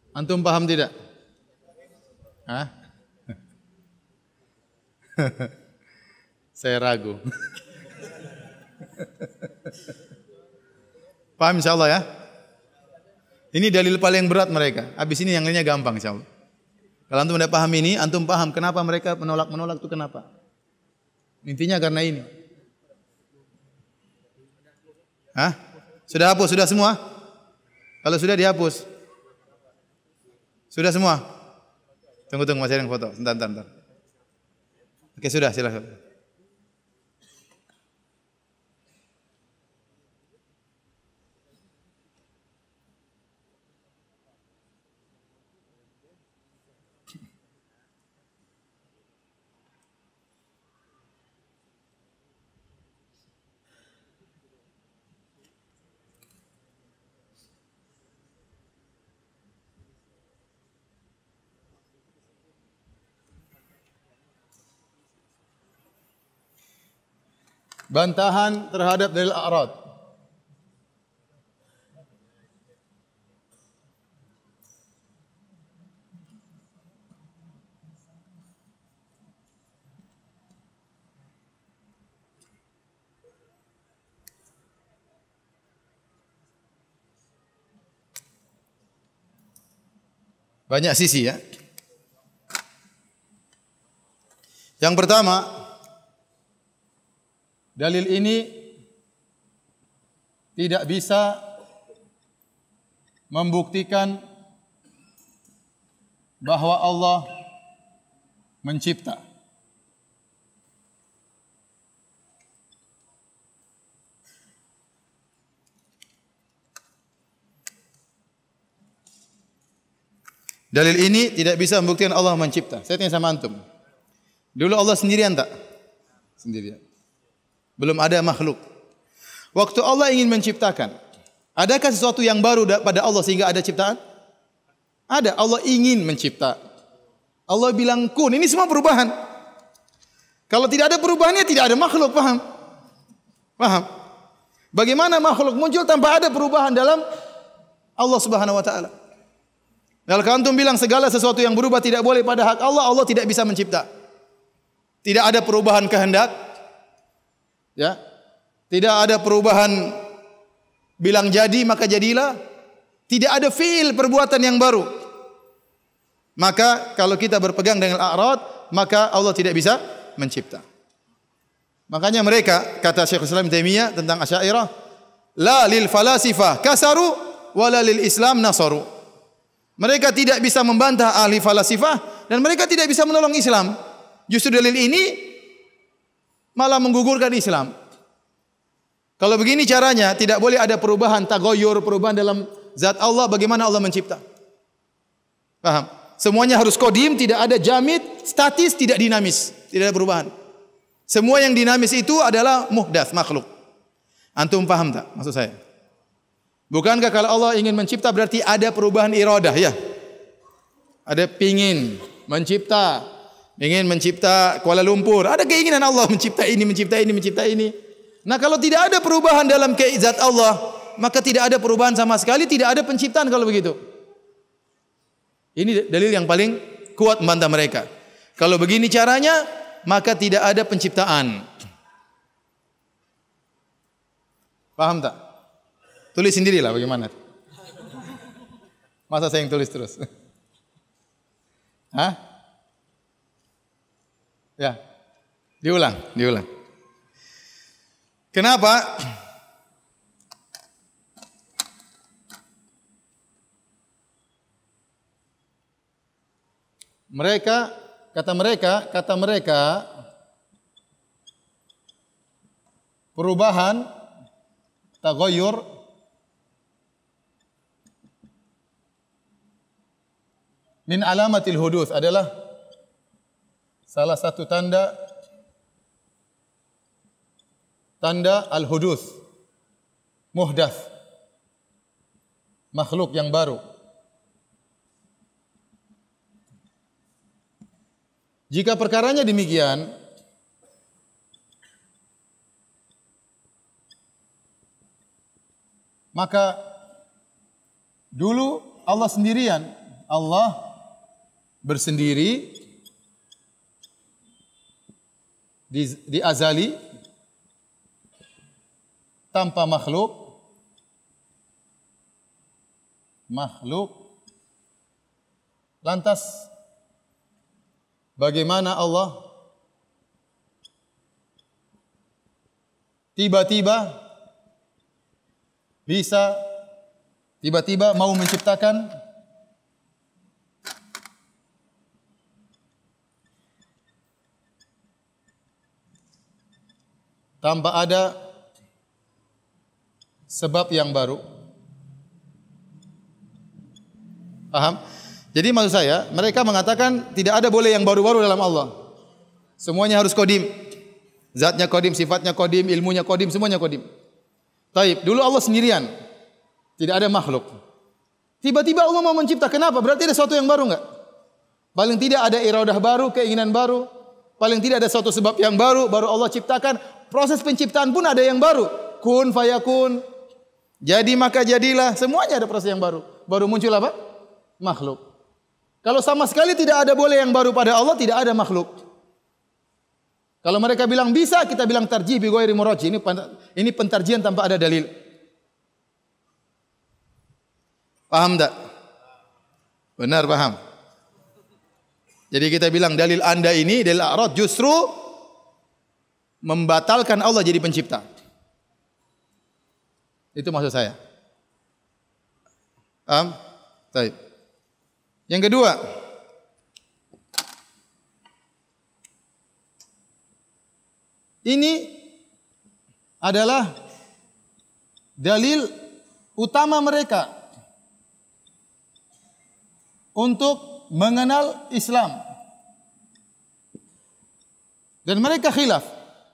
Antum paham tidak? Hah? Saya ragu. Paham insyaallah ya? Ini dalil paling berat mereka. Habis ini yang lainnya gampang insyaallah. Kalau antum tidak paham ini, antum paham kenapa mereka menolak itu kenapa? Intinya karena ini. Hah? Sudah hapus? Sudah semua? Kalau sudah dihapus. Sudah semua? Tunggu masih ada yang foto. Sebentar. Oke, sudah silakan. Bantahan terhadap dalil a'rad. Banyak sisi ya. Yang pertama, dalil ini tidak bisa membuktikan bahwa Allah mencipta. Dalil ini tidak bisa membuktikan Allah mencipta. Saya tanya sama antum. Dulu Allah sendirian tak? Sendirian. Belum ada makhluk. Waktu Allah ingin menciptakan, adakah sesuatu yang baru pada Allah sehingga ada ciptaan? Ada. Allah ingin mencipta. Allah bilang kun. Ini semua perubahan. Kalau tidak ada perubahannya, tidak ada makhluk. Paham? Paham? Bagaimana makhluk muncul tanpa ada perubahan dalam Allah Subhanahu wa taala? Kalau antum bilang segala sesuatu yang berubah tidak boleh pada hak Allah, Allah tidak bisa mencipta. Tidak ada perubahan kehendak. Ya. Tidak ada perubahan bilang jadi maka jadilah. Tidak ada fi'il perbuatan yang baru. Maka kalau kita berpegang dengan a'rad, maka Allah tidak bisa mencipta. Makanya mereka kata Syekh Islam Taimiyah tentang Asy'ariyah, la lil falasifah kasaru wala lil Islam nasaru. Mereka tidak bisa membantah ahli falasifah dan mereka tidak bisa menolong Islam. Justru dalil ini malah menggugurkan Islam. Kalau begini caranya, tidak boleh ada perubahan, tagoyur, perubahan dalam zat Allah. Bagaimana Allah mencipta? Paham? Semuanya harus kodim, tidak ada jamid, statis, tidak dinamis. Tidak ada perubahan. Semua yang dinamis itu adalah muhdats, makhluk. Antum paham tak maksud saya? Bukankah kalau Allah ingin mencipta berarti ada perubahan iradah, ya? Ada pingin mencipta, ingin mencipta Kuala Lumpur. Ada keinginan Allah mencipta ini, mencipta ini, mencipta ini. Nah, kalau tidak ada perubahan dalam zat Allah, maka tidak ada perubahan sama sekali, tidak ada penciptaan kalau begitu. Ini dalil yang paling kuat membantah mereka. Kalau begini caranya, maka tidak ada penciptaan. Paham tak? Tulis sendirilah bagaimana. Masa saya yang tulis terus? Hah? Ya. Diulang. Kenapa? Kata mereka, perubahan, tagoyur, min alamatil huduth adalah salah satu tanda al-huduth, muhdats, makhluk yang baru. Jika perkaranya demikian, maka dulu Allah sendirian, Allah bersendiri di azali tanpa makhluk. Lantas bagaimana Allah tiba-tiba mau menciptakan tanpa ada sebab yang baru? Paham? Jadi maksud saya, mereka mengatakan tidak ada boleh yang baru-baru dalam Allah. Semuanya harus kodim. Zatnya kodim, sifatnya kodim, ilmunya kodim, semuanya kodim. Taib, dulu Allah sendirian. Tidak ada makhluk. Tiba-tiba Allah mau mencipta. Kenapa? Berarti ada sesuatu yang baru enggak? Paling tidak ada iradah baru, keinginan baru. Paling tidak ada suatu sebab yang baru Allah ciptakan. Proses penciptaan pun ada yang baru. Kun fayakun. Jadi maka jadilah. Semuanya ada proses yang baru. Baru muncul apa? Makhluk. Kalau sama sekali tidak ada boleh yang baru pada Allah, tidak ada makhluk. Kalau mereka bilang bisa, kita bilang tarjih bi ghairi murajjih. Ini pentarjihan tanpa ada dalil. Paham tak? Benar paham. Jadi kita bilang dalil Anda ini, dalil a'rad justru membatalkan Allah jadi pencipta. Itu maksud saya. Paham? Baik. Yang kedua, ini adalah dalil utama mereka untuk mengenal Islam. Dan mereka khilaf.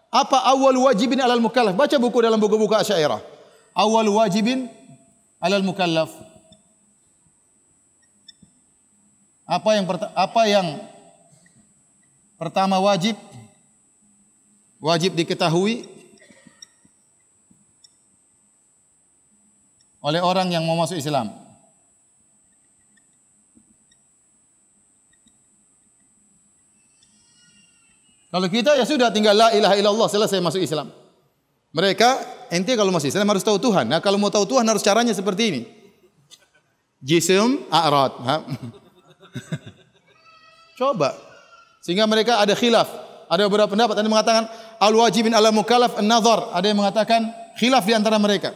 Apa awal wajibin alal mukallaf? Baca buku dalam buku-buku Asy'ariyah. Awal wajibin alal mukallaf. Apa yang pertama wajib diketahui oleh orang yang mau masuk Islam. Kalau kita ya sudah tinggal la ilaha illallah selesai masuk Islam. Mereka ente kalau masuk Islam harus tahu Tuhan. Nah, kalau mau tahu Tuhan harus caranya seperti ini. Jism, a'rad. Coba. Sehingga mereka ada khilaf. Ada beberapa pendapat. Ada yang mengatakan al-wajibin ala mukallaf an-nazar. Ada yang mengatakan khilaf di antara mereka.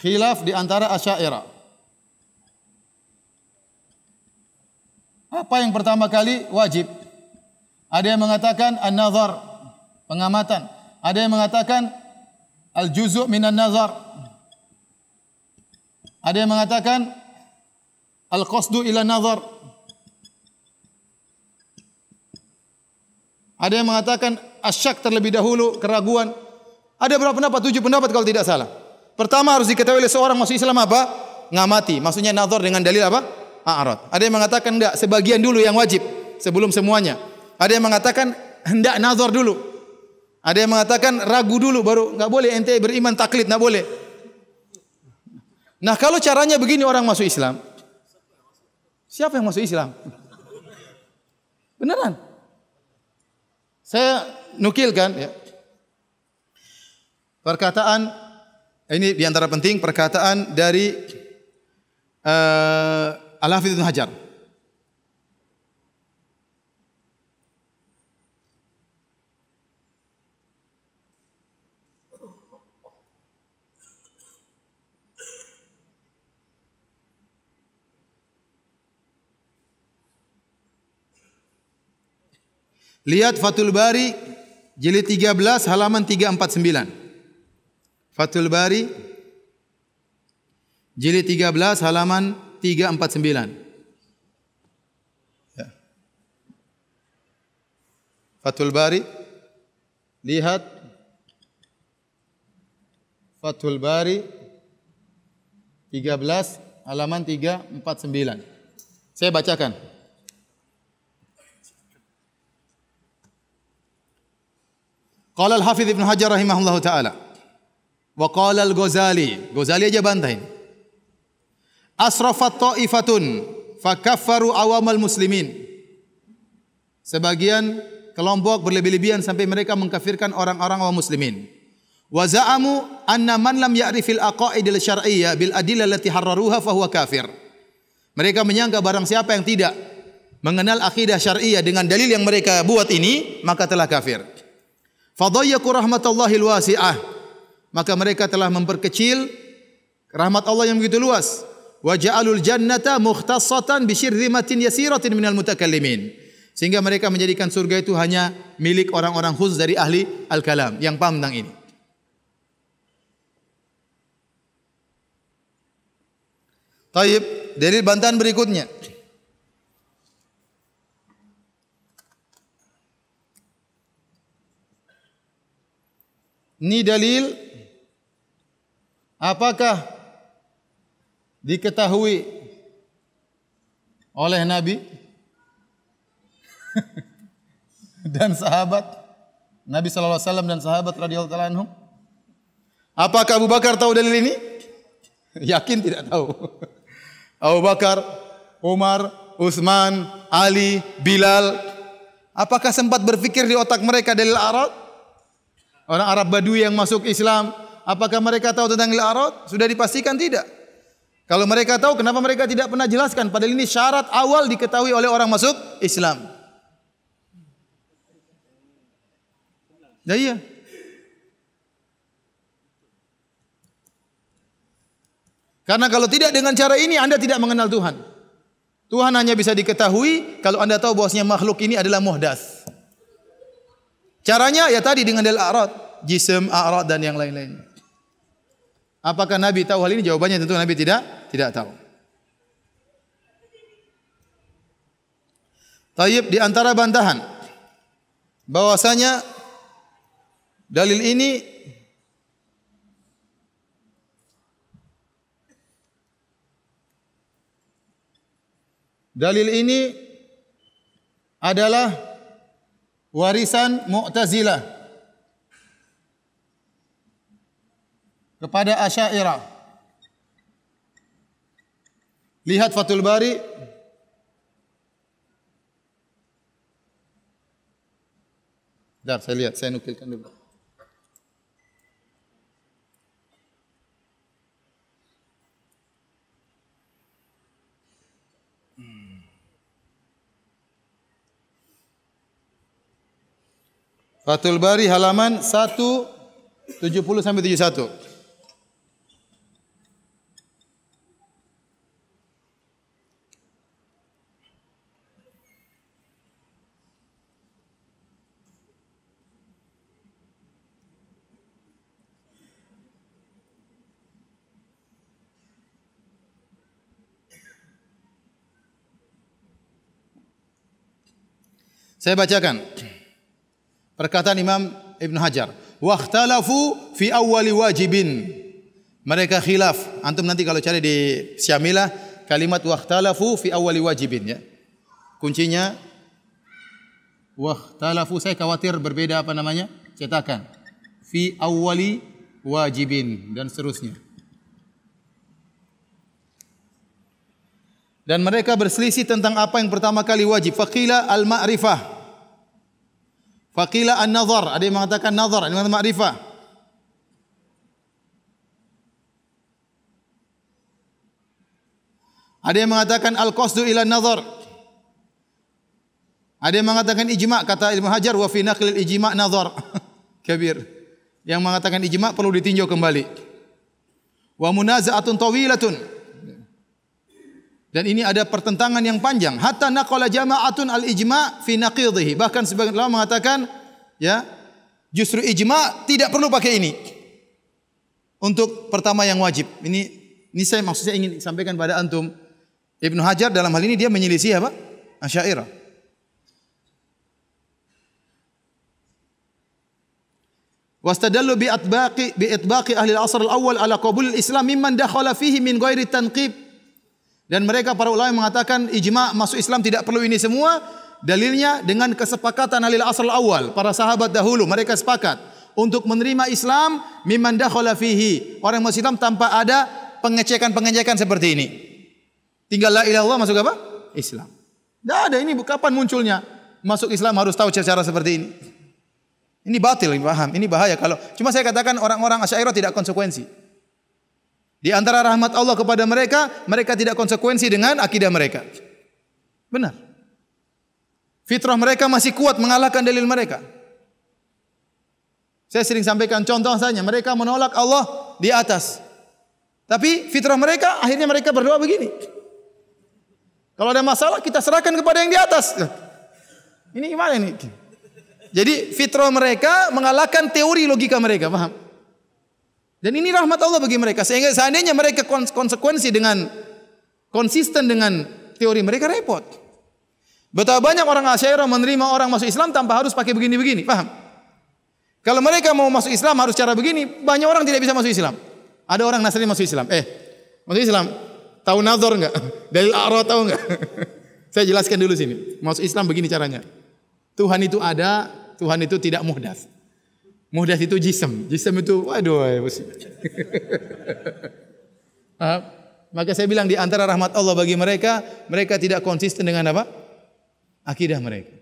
Khilaf di antara Asy'ariyah. Apa yang pertama kali wajib? Ada yang mengatakan an-nazar, pengamatan. Ada yang mengatakan al-juzu' minan nazar. Ada yang mengatakan al-qasdu ila nazar. Ada yang mengatakan asyak terlebih dahulu, keraguan. Ada berapa pendapat? 7 pendapat kalau tidak salah. Pertama harus diketahui oleh seorang masuk Islam apa? Ngamati. Maksudnya nazar dengan dalil apa? A'rad. Ada yang mengatakan enggak, sebagian dulu yang wajib sebelum semuanya. Ada yang mengatakan hendak nazar dulu. Ada yang mengatakan ragu dulu baru enggak boleh ente beriman taklid, enggak boleh. Nah, kalau caranya begini orang masuk Islam. Siapa yang masuk Islam? Beneran. Saya nukilkan ya. Perkataan ini di antara penting perkataan dari Al-Hafidz Ibnu Hajar. Lihat Fathul Bari jilid 13 halaman 349. Fathul Bari jilid 13 halaman 349. Ya. Fathul Bari, lihat Fathul Bari 13 halaman 349. Saya bacakan. Qala al-Hafidz Ibnu Hajar rahimahullahu taala. Wa qala al-Ghazali. Ghazali aja bantahin. Asrafat ta'ifatun fakaffaru awamal muslimin. Sebagian kelompok berlebih-lebihan sampai mereka mengkafirkan orang-orang awam muslimin. Wa za'amu anna man lam ya'rifil aqaidil syar'iyyah bil adillah allati harraruha fa huwa kafir. Mereka menyangka barang siapa yang tidak mengenal akidah syar'iyyah dengan dalil yang mereka buat ini, maka telah kafir. Fadayyaku rahmatullahil wasi'ah. Maka mereka telah memperkecil rahmat Allah yang begitu luas. Wa ja'alul jannata mukhtassatan bi syirzimatin yasiratin minal mutakallimin. Sehingga mereka menjadikan surga itu hanya milik orang-orang khusus dari ahli al-kalam yang paham tentang ini. Taib, dalil bantahan berikutnya. Ini dalil apakah diketahui oleh Nabi dan sahabat Nabi sallallahu alaihi wasallam dan sahabat radhiyallahu taala anhum? Apakah Abu Bakar tahu dalil ini? Yakin tidak tahu. Abu Bakar, Umar, Utsman, Ali, Bilal, apakah sempat berpikir di otak mereka dalil Arad? Orang Arab Badui yang masuk Islam, apakah mereka tahu tentang dalil Arad? Sudah dipastikan tidak. Kalau mereka tahu, kenapa mereka tidak pernah jelaskan? Padahal ini syarat awal diketahui oleh orang masuk Islam. Ya iya. Karena kalau tidak dengan cara ini Anda tidak mengenal Tuhan. Tuhan hanya bisa diketahui kalau Anda tahu bahwasanya makhluk ini adalah muhdats. Caranya ya tadi dengan dalil a'rad, jism, a'rad dan yang lain-lain. Apakah Nabi tahu hal ini? Jawabannya tentu Nabi tidak tahu. Tayyib, di antara bantahan bahwasanya dalil ini adalah warisan Mu'tazilah kepada Asy'ariyah. Lihat Fathul Bari saya nukilkan dulu. Fathul Bari halaman 170 sampai 71. Saya bacakan perkataan Imam Ibn Hajar. Wakhtalafu fi awwali wajibin. Mereka khilaf. Antum nanti kalau cari di Syamilah kalimat wakhtalafu fi awwali wajibin, ya. Kuncinya wakhtalafu, saya khawatir berbeda cetakan. Fi awwali wajibin dan seterusnya. Dan mereka berselisih tentang apa yang pertama kali wajib. Faqila al-ma'rifah, faqila an-nazar. Ada yang mengatakan nazar, ada yang mengatakan ma'rifah. Ada yang mengatakan al-qasdu ila nazar. Ada yang mengatakan ijma', kata Ibnu Hajar, wa fi naqlil ijma' nazar kabir. Yang mengatakan ijma' perlu ditinjau kembali. Wa munaza'atun tawilatun. Dan ini ada pertentangan yang panjang. Hatta naqala jama'atun al-ijma' fi naqidhihi. Bahkan sebagian ulama mengatakan, ya, justru ijma' tidak perlu pakai ini. Untuk pertama yang wajib. Ini maksudnya ingin sampaikan pada antum. Ibnu Hajar dalam hal ini dia menyelisih apa? Asy'ariyah. Wastadallu bi itbaqi ahli al-'asr al-awwal ala qabul al-Islam mimman dakhala fihi min ghairi tanqib. Dan mereka para ulama mengatakan ijma' masuk Islam tidak perlu ini semua. Dalilnya dengan kesepakatan ahli al-'asr al-awwal, para sahabat dahulu, mereka sepakat untuk menerima Islam mimman dakhala fihi, orang masuk Islam tanpa ada pengecekan-pengecekan seperti ini. Tinggal la ilaha illallah masuk apa? Islam. Tidak ada ini kapan munculnya masuk Islam harus tahu cara seperti ini. Ini batil, ini paham. Ini bahaya kalau cuma saya katakan orang-orang Asy'ariyah tidak konsekuensi. Di antara rahmat Allah kepada mereka, mereka tidak konsekuensi dengan akidah mereka. Benar. Fitrah mereka masih kuat mengalahkan dalil mereka. Saya sering sampaikan contoh saja, mereka menolak Allah di atas. Tapi fitrah mereka, akhirnya mereka berdoa begini. Kalau ada masalah, kita serahkan kepada yang di atas. Ini gimana ini? Jadi fitrah mereka mengalahkan teori logika mereka, paham? Dan ini rahmat Allah bagi mereka. Sehingga seandainya mereka konsekuensi dengan konsisten dengan teori mereka, repot. Betapa banyak orang Asy'ariyah menerima orang masuk Islam tanpa harus pakai begini-begini, paham? Kalau mereka mau masuk Islam harus cara begini, banyak orang tidak bisa masuk Islam. Ada orang Nasrani masuk Islam. Masuk Islam, tahu nazar enggak? Dalil a'ra tahu enggak? Saya jelaskan dulu sini. Masuk Islam begini caranya. Tuhan itu ada, Tuhan itu tidak muhdats. Muhdats itu jism. Jism itu waduh. Maka saya bilang di antara rahmat Allah bagi mereka, mereka tidak konsisten dengan apa? Akidah mereka.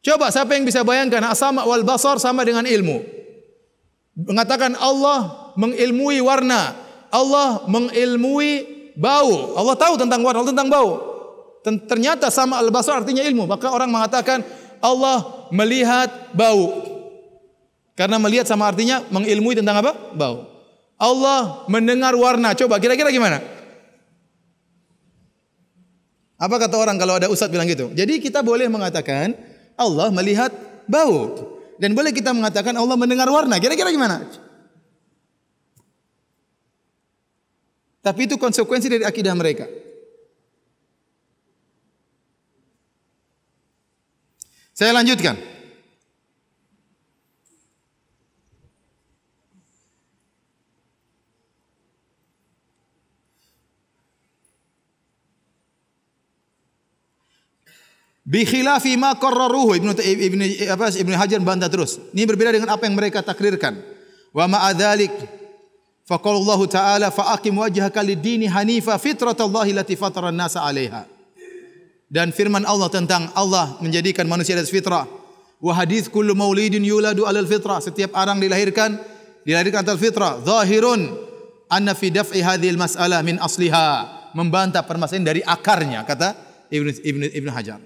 Coba siapa yang bisa bayangkan as-sama' wal basar sama dengan ilmu? Mengatakan Allah mengilmui warna, Allah mengilmui bau. Allah tahu tentang warna, Allah tentang bau. Ternyata sama al-basar artinya ilmu. Maka orang mengatakan Allah melihat bau. Karena melihat sama artinya mengilmui tentang apa? Bau. Allah mendengar warna. Coba kira-kira gimana? Apa kata orang kalau ada ustaz bilang gitu? Jadi kita boleh mengatakan Allah melihat bau. Dan boleh kita mengatakan Allah mendengar warna. Kira-kira gimana? Tapi itu konsekuensi dari akidah mereka. Saya lanjutkan. Bi khilafi ma qarraruhu Ibnu Hajar bantah terus. Ini berbeda dengan apa yang mereka takrirkan. Wa ma adzalik faqala Allah Ta'ala fa aqim wajhaka lid-dini hanifa fitratallahi allati fatara an-nasa 'alaiha. Dan firman Allah tentang Allah menjadikan manusia atas fitrah. Wa hadits kullu maulidin yuladu 'alal fitrah. Setiap orang dilahirkan atas fitrah. Zahirun anna fi daf'i hadhil mas'alah min asliha. Membantah permasalahan dari akarnya, kata Ibnu Hajar.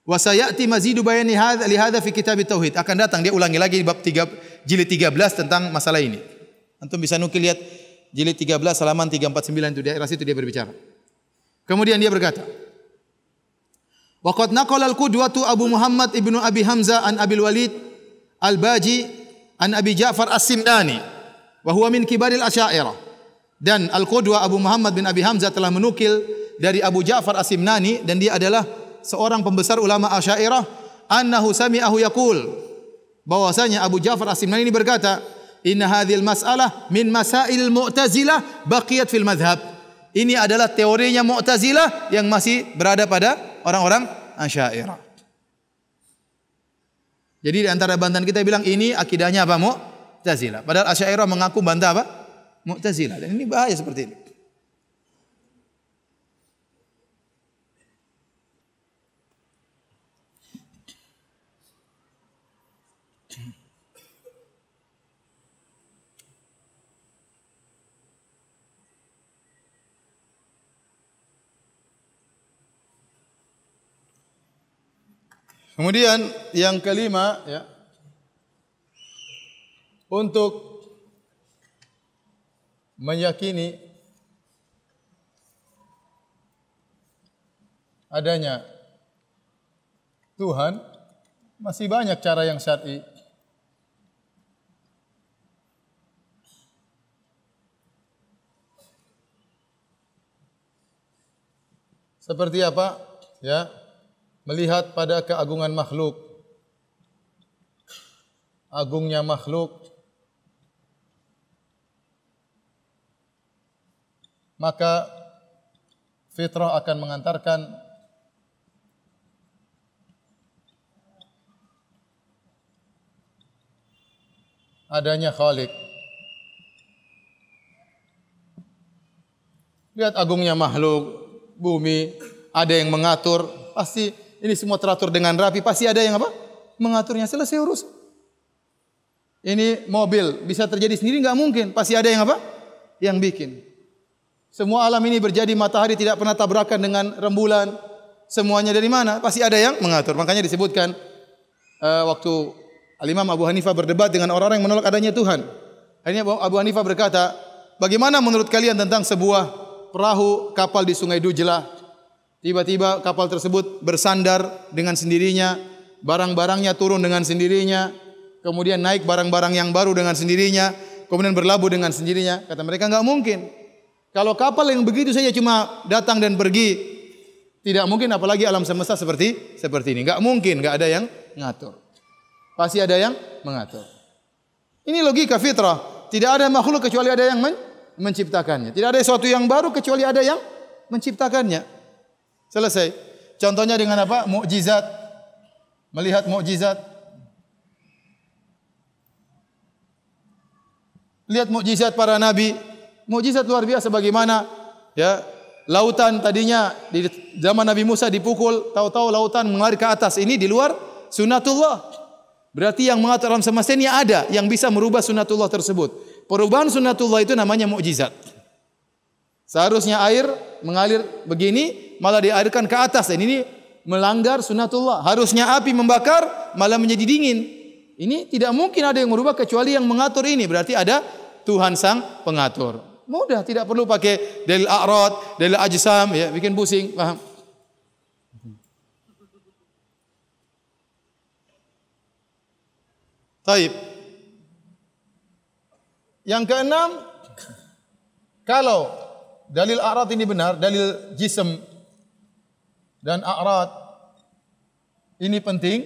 Wa sayati mazidu bayani hadza fi kitab tauhid. Akan datang dia ulangi lagi di bab 3 jilid 13 tentang masalah ini. Antum bisa nukil lihat jilid 13 halaman 349 itu daerah situ dia berbicara. Kemudian dia berkata, wa qad naqala al-qudwatu Abu Muhammad ibnu Abi Hamzah an Abil Walid al-Baji an Abi Ja'far as-Simdani wa huwa min kibaril Asy'ariyah. Dan al-qudwa Abu Muhammad bin Abi Hamzah telah menukil dari Abu Ja'far as-Simnani dan dia adalah seorang pembesar ulama Asy'ariyah, annahu sami'ahu yaqul, bahwasanya Abu Ja'far as-Simnani ini berkata, inna hadhil mas'alah min masailil Mu'tazilah baqiyat fil madhhab. Ini adalah teorinya Mu'tazilah yang masih berada pada orang-orang Asy'ariyah. Jadi di antara bantahan kita bilang ini akidahnya apa? Mu'tazilah. Padahal Asy'ariyah mengaku bantah apa? Mu'tazilah. Dan ini bahaya seperti ini. Kemudian yang kelima, ya, untuk meyakini adanya Tuhan masih banyak cara yang syar'i. Seperti apa? Ya. Melihat pada keagungan makhluk, agungnya makhluk, maka fitrah akan mengantarkan adanya Khalik. Lihat agungnya makhluk, bumi, ada yang mengatur, pasti ini semua teratur dengan rapi, pasti ada yang apa? Mengaturnya, selesai urusan. Ini mobil bisa terjadi sendiri enggak mungkin, pasti ada yang apa? Yang bikin. Semua alam ini berjadi, matahari tidak pernah tabrakan dengan rembulan. Semuanya dari mana? Pasti ada yang mengatur. Makanya disebutkan waktu Al-Imam Abu Hanifah berdebat dengan orang-orang yang menolak adanya Tuhan. Akhirnya Abu Hanifah berkata, bagaimana menurut kalian tentang sebuah perahu kapal di Sungai Dujlah? Tiba-tiba kapal tersebut bersandar dengan sendirinya, barang-barangnya turun dengan sendirinya, kemudian naik barang-barang yang baru dengan sendirinya, kemudian berlabuh dengan sendirinya. Kata mereka, enggak mungkin. Kalau kapal yang begitu saja cuma datang dan pergi, tidak mungkin, apalagi alam semesta seperti ini. Enggak mungkin, enggak ada yang ngatur. Pasti ada yang mengatur. Ini logika fitrah. Tidak ada makhluk kecuali ada yang menciptakannya. Tidak ada sesuatu yang baru kecuali ada yang menciptakannya. Selesai. Contohnya dengan apa? Mukjizat. Melihat mukjizat. Lihat mukjizat para nabi. Mukjizat luar biasa bagaimana, ya, lautan tadinya di zaman Nabi Musa dipukul, tahu-tahu lautan mengalir ke atas. Ini di luar sunnatullah. Berarti yang mengatur alam semesta ini ada yang bisa merubah sunnatullah tersebut. Perubahan sunnatullah itu namanya mukjizat. Seharusnya air mengalir begini, malah diairkan ke atas. Dan ini melanggar sunnatullah. Harusnya api membakar, malah menjadi dingin. Ini tidak mungkin ada yang merubah kecuali yang mengatur ini. Berarti ada Tuhan sang pengatur. Mudah, tidak perlu pakai dalil a'rad, dalil ajsam, ya, bikin pusing, paham? Taib. Yang keenam, Kalau dalil a'rad ini benar, dalil jism dan a'rad ini penting,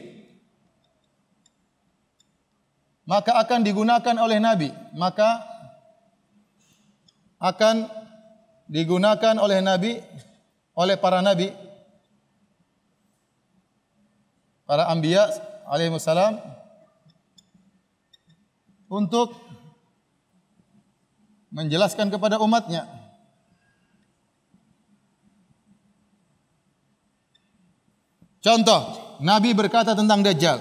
maka akan digunakan oleh Nabi. Maka akan digunakan oleh Nabi, oleh para Nabi, para anbiya alaihissalam untuk menjelaskan kepada umatnya. Contoh, Nabi berkata tentang Dajjal.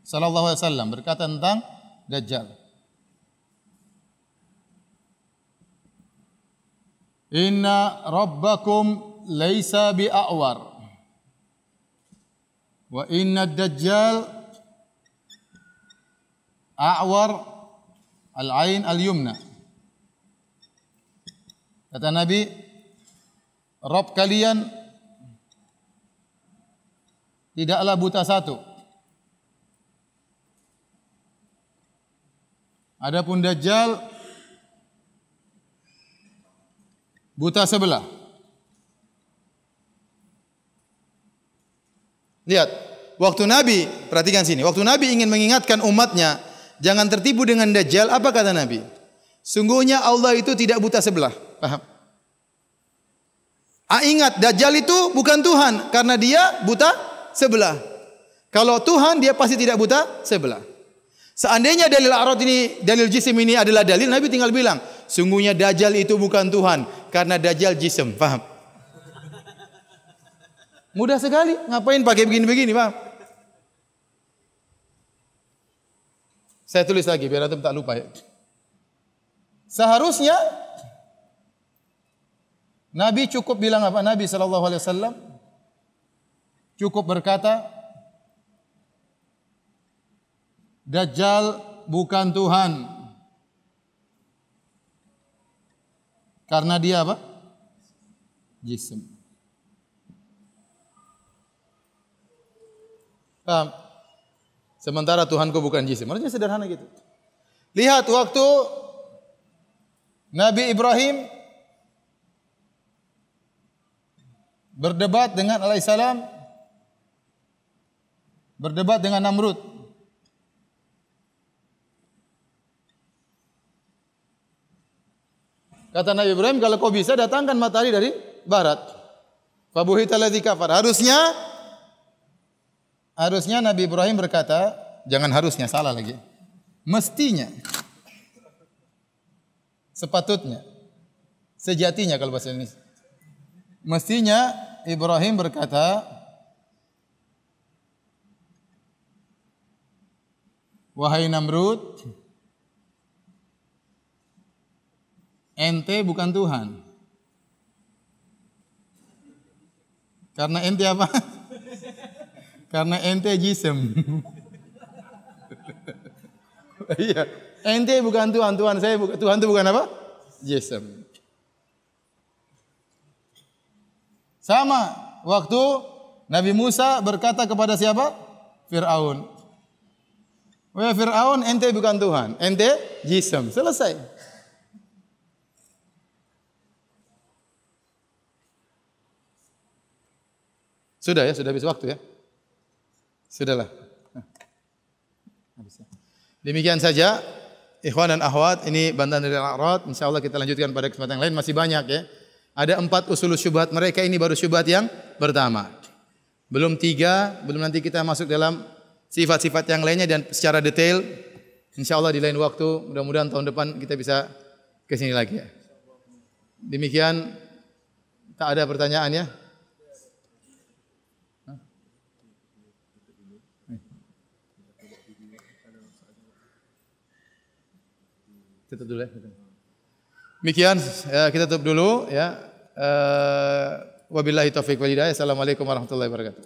Sallallahu alaihi wasallam berkata tentang Dajjal. Inna rabbakum laisa bi'awar wa inna ad-dajjal a'war al-ain al-yumna. Kata Nabi, Rabb kalian tidaklah buta satu. Adapun Dajjal buta sebelah. Lihat, waktu Nabi, perhatikan sini, waktu Nabi ingin mengingatkan umatnya jangan tertipu dengan Dajjal, apa kata Nabi? Sungguhnya Allah itu tidak buta sebelah. Paham? Ingat, Dajjal itu bukan Tuhan karena dia buta sebelah. Kalau Tuhan dia pasti tidak buta sebelah. Seandainya dalil a'rad ini, dalil jisim ini adalah dalil, Nabi tinggal bilang, sungguhnya Dajjal itu bukan Tuhan karena Dajjal jisim. Paham? Mudah sekali. Ngapain pakai begini-begini, paham? Saya tulis lagi biar antum tak lupa ya. Seharusnya Nabi cukup bilang apa? Nabi sallallahu alaihi wasallam cukup berkata, Dajjal bukan Tuhan. Karena dia apa? Jism. Paham? Sementara Tuhanku bukan jism. Maksudnya sederhana gitu. Lihat waktu Nabi Ibrahim berdebat dengan alaihissalam, berdebat dengan Namrud. Kata Nabi Ibrahim, kalau kau bisa datangkan matahari dari barat. Fabuhita alladzi kafar. Harusnya Nabi Ibrahim berkata, jangan harusnya, salah lagi. Mestinya, sepatutnya, sejatinya kalau bahasa Indonesia. Mestinya Ibrahim berkata, wahai Namrud, ente bukan Tuhan. Karena ente apa? Karena ente jism. Iya, ente bukan Tuhan, Tuhan itu bukan apa? Jism. Sama waktu Nabi Musa berkata kepada siapa? Fir'aun. Wahai Fir'aun, ente bukan Tuhan, ente jism. Selesai. Sudah ya, sudah habis waktu ya. Sudahlah. Demikian saja, ikhwan dan akhwat, ini bantahan dari al-a'rad. Insyaallah kita lanjutkan pada kesempatan lain, masih banyak ya. Ada 4 usul syubhat mereka, ini baru syubhat yang pertama. Belum 3, belum nanti kita masuk dalam sifat-sifat yang lainnya dan secara detail. Insyaallah di lain waktu, mudah-mudahan tahun depan kita bisa ke sini lagi ya. Demikian, tak ada pertanyaan ya. Tutup dulu ya. Demikian kita tutup dulu ya. Wabillahi taufiq wal hidayah. Assalamualaikum warahmatullahi wabarakatuh.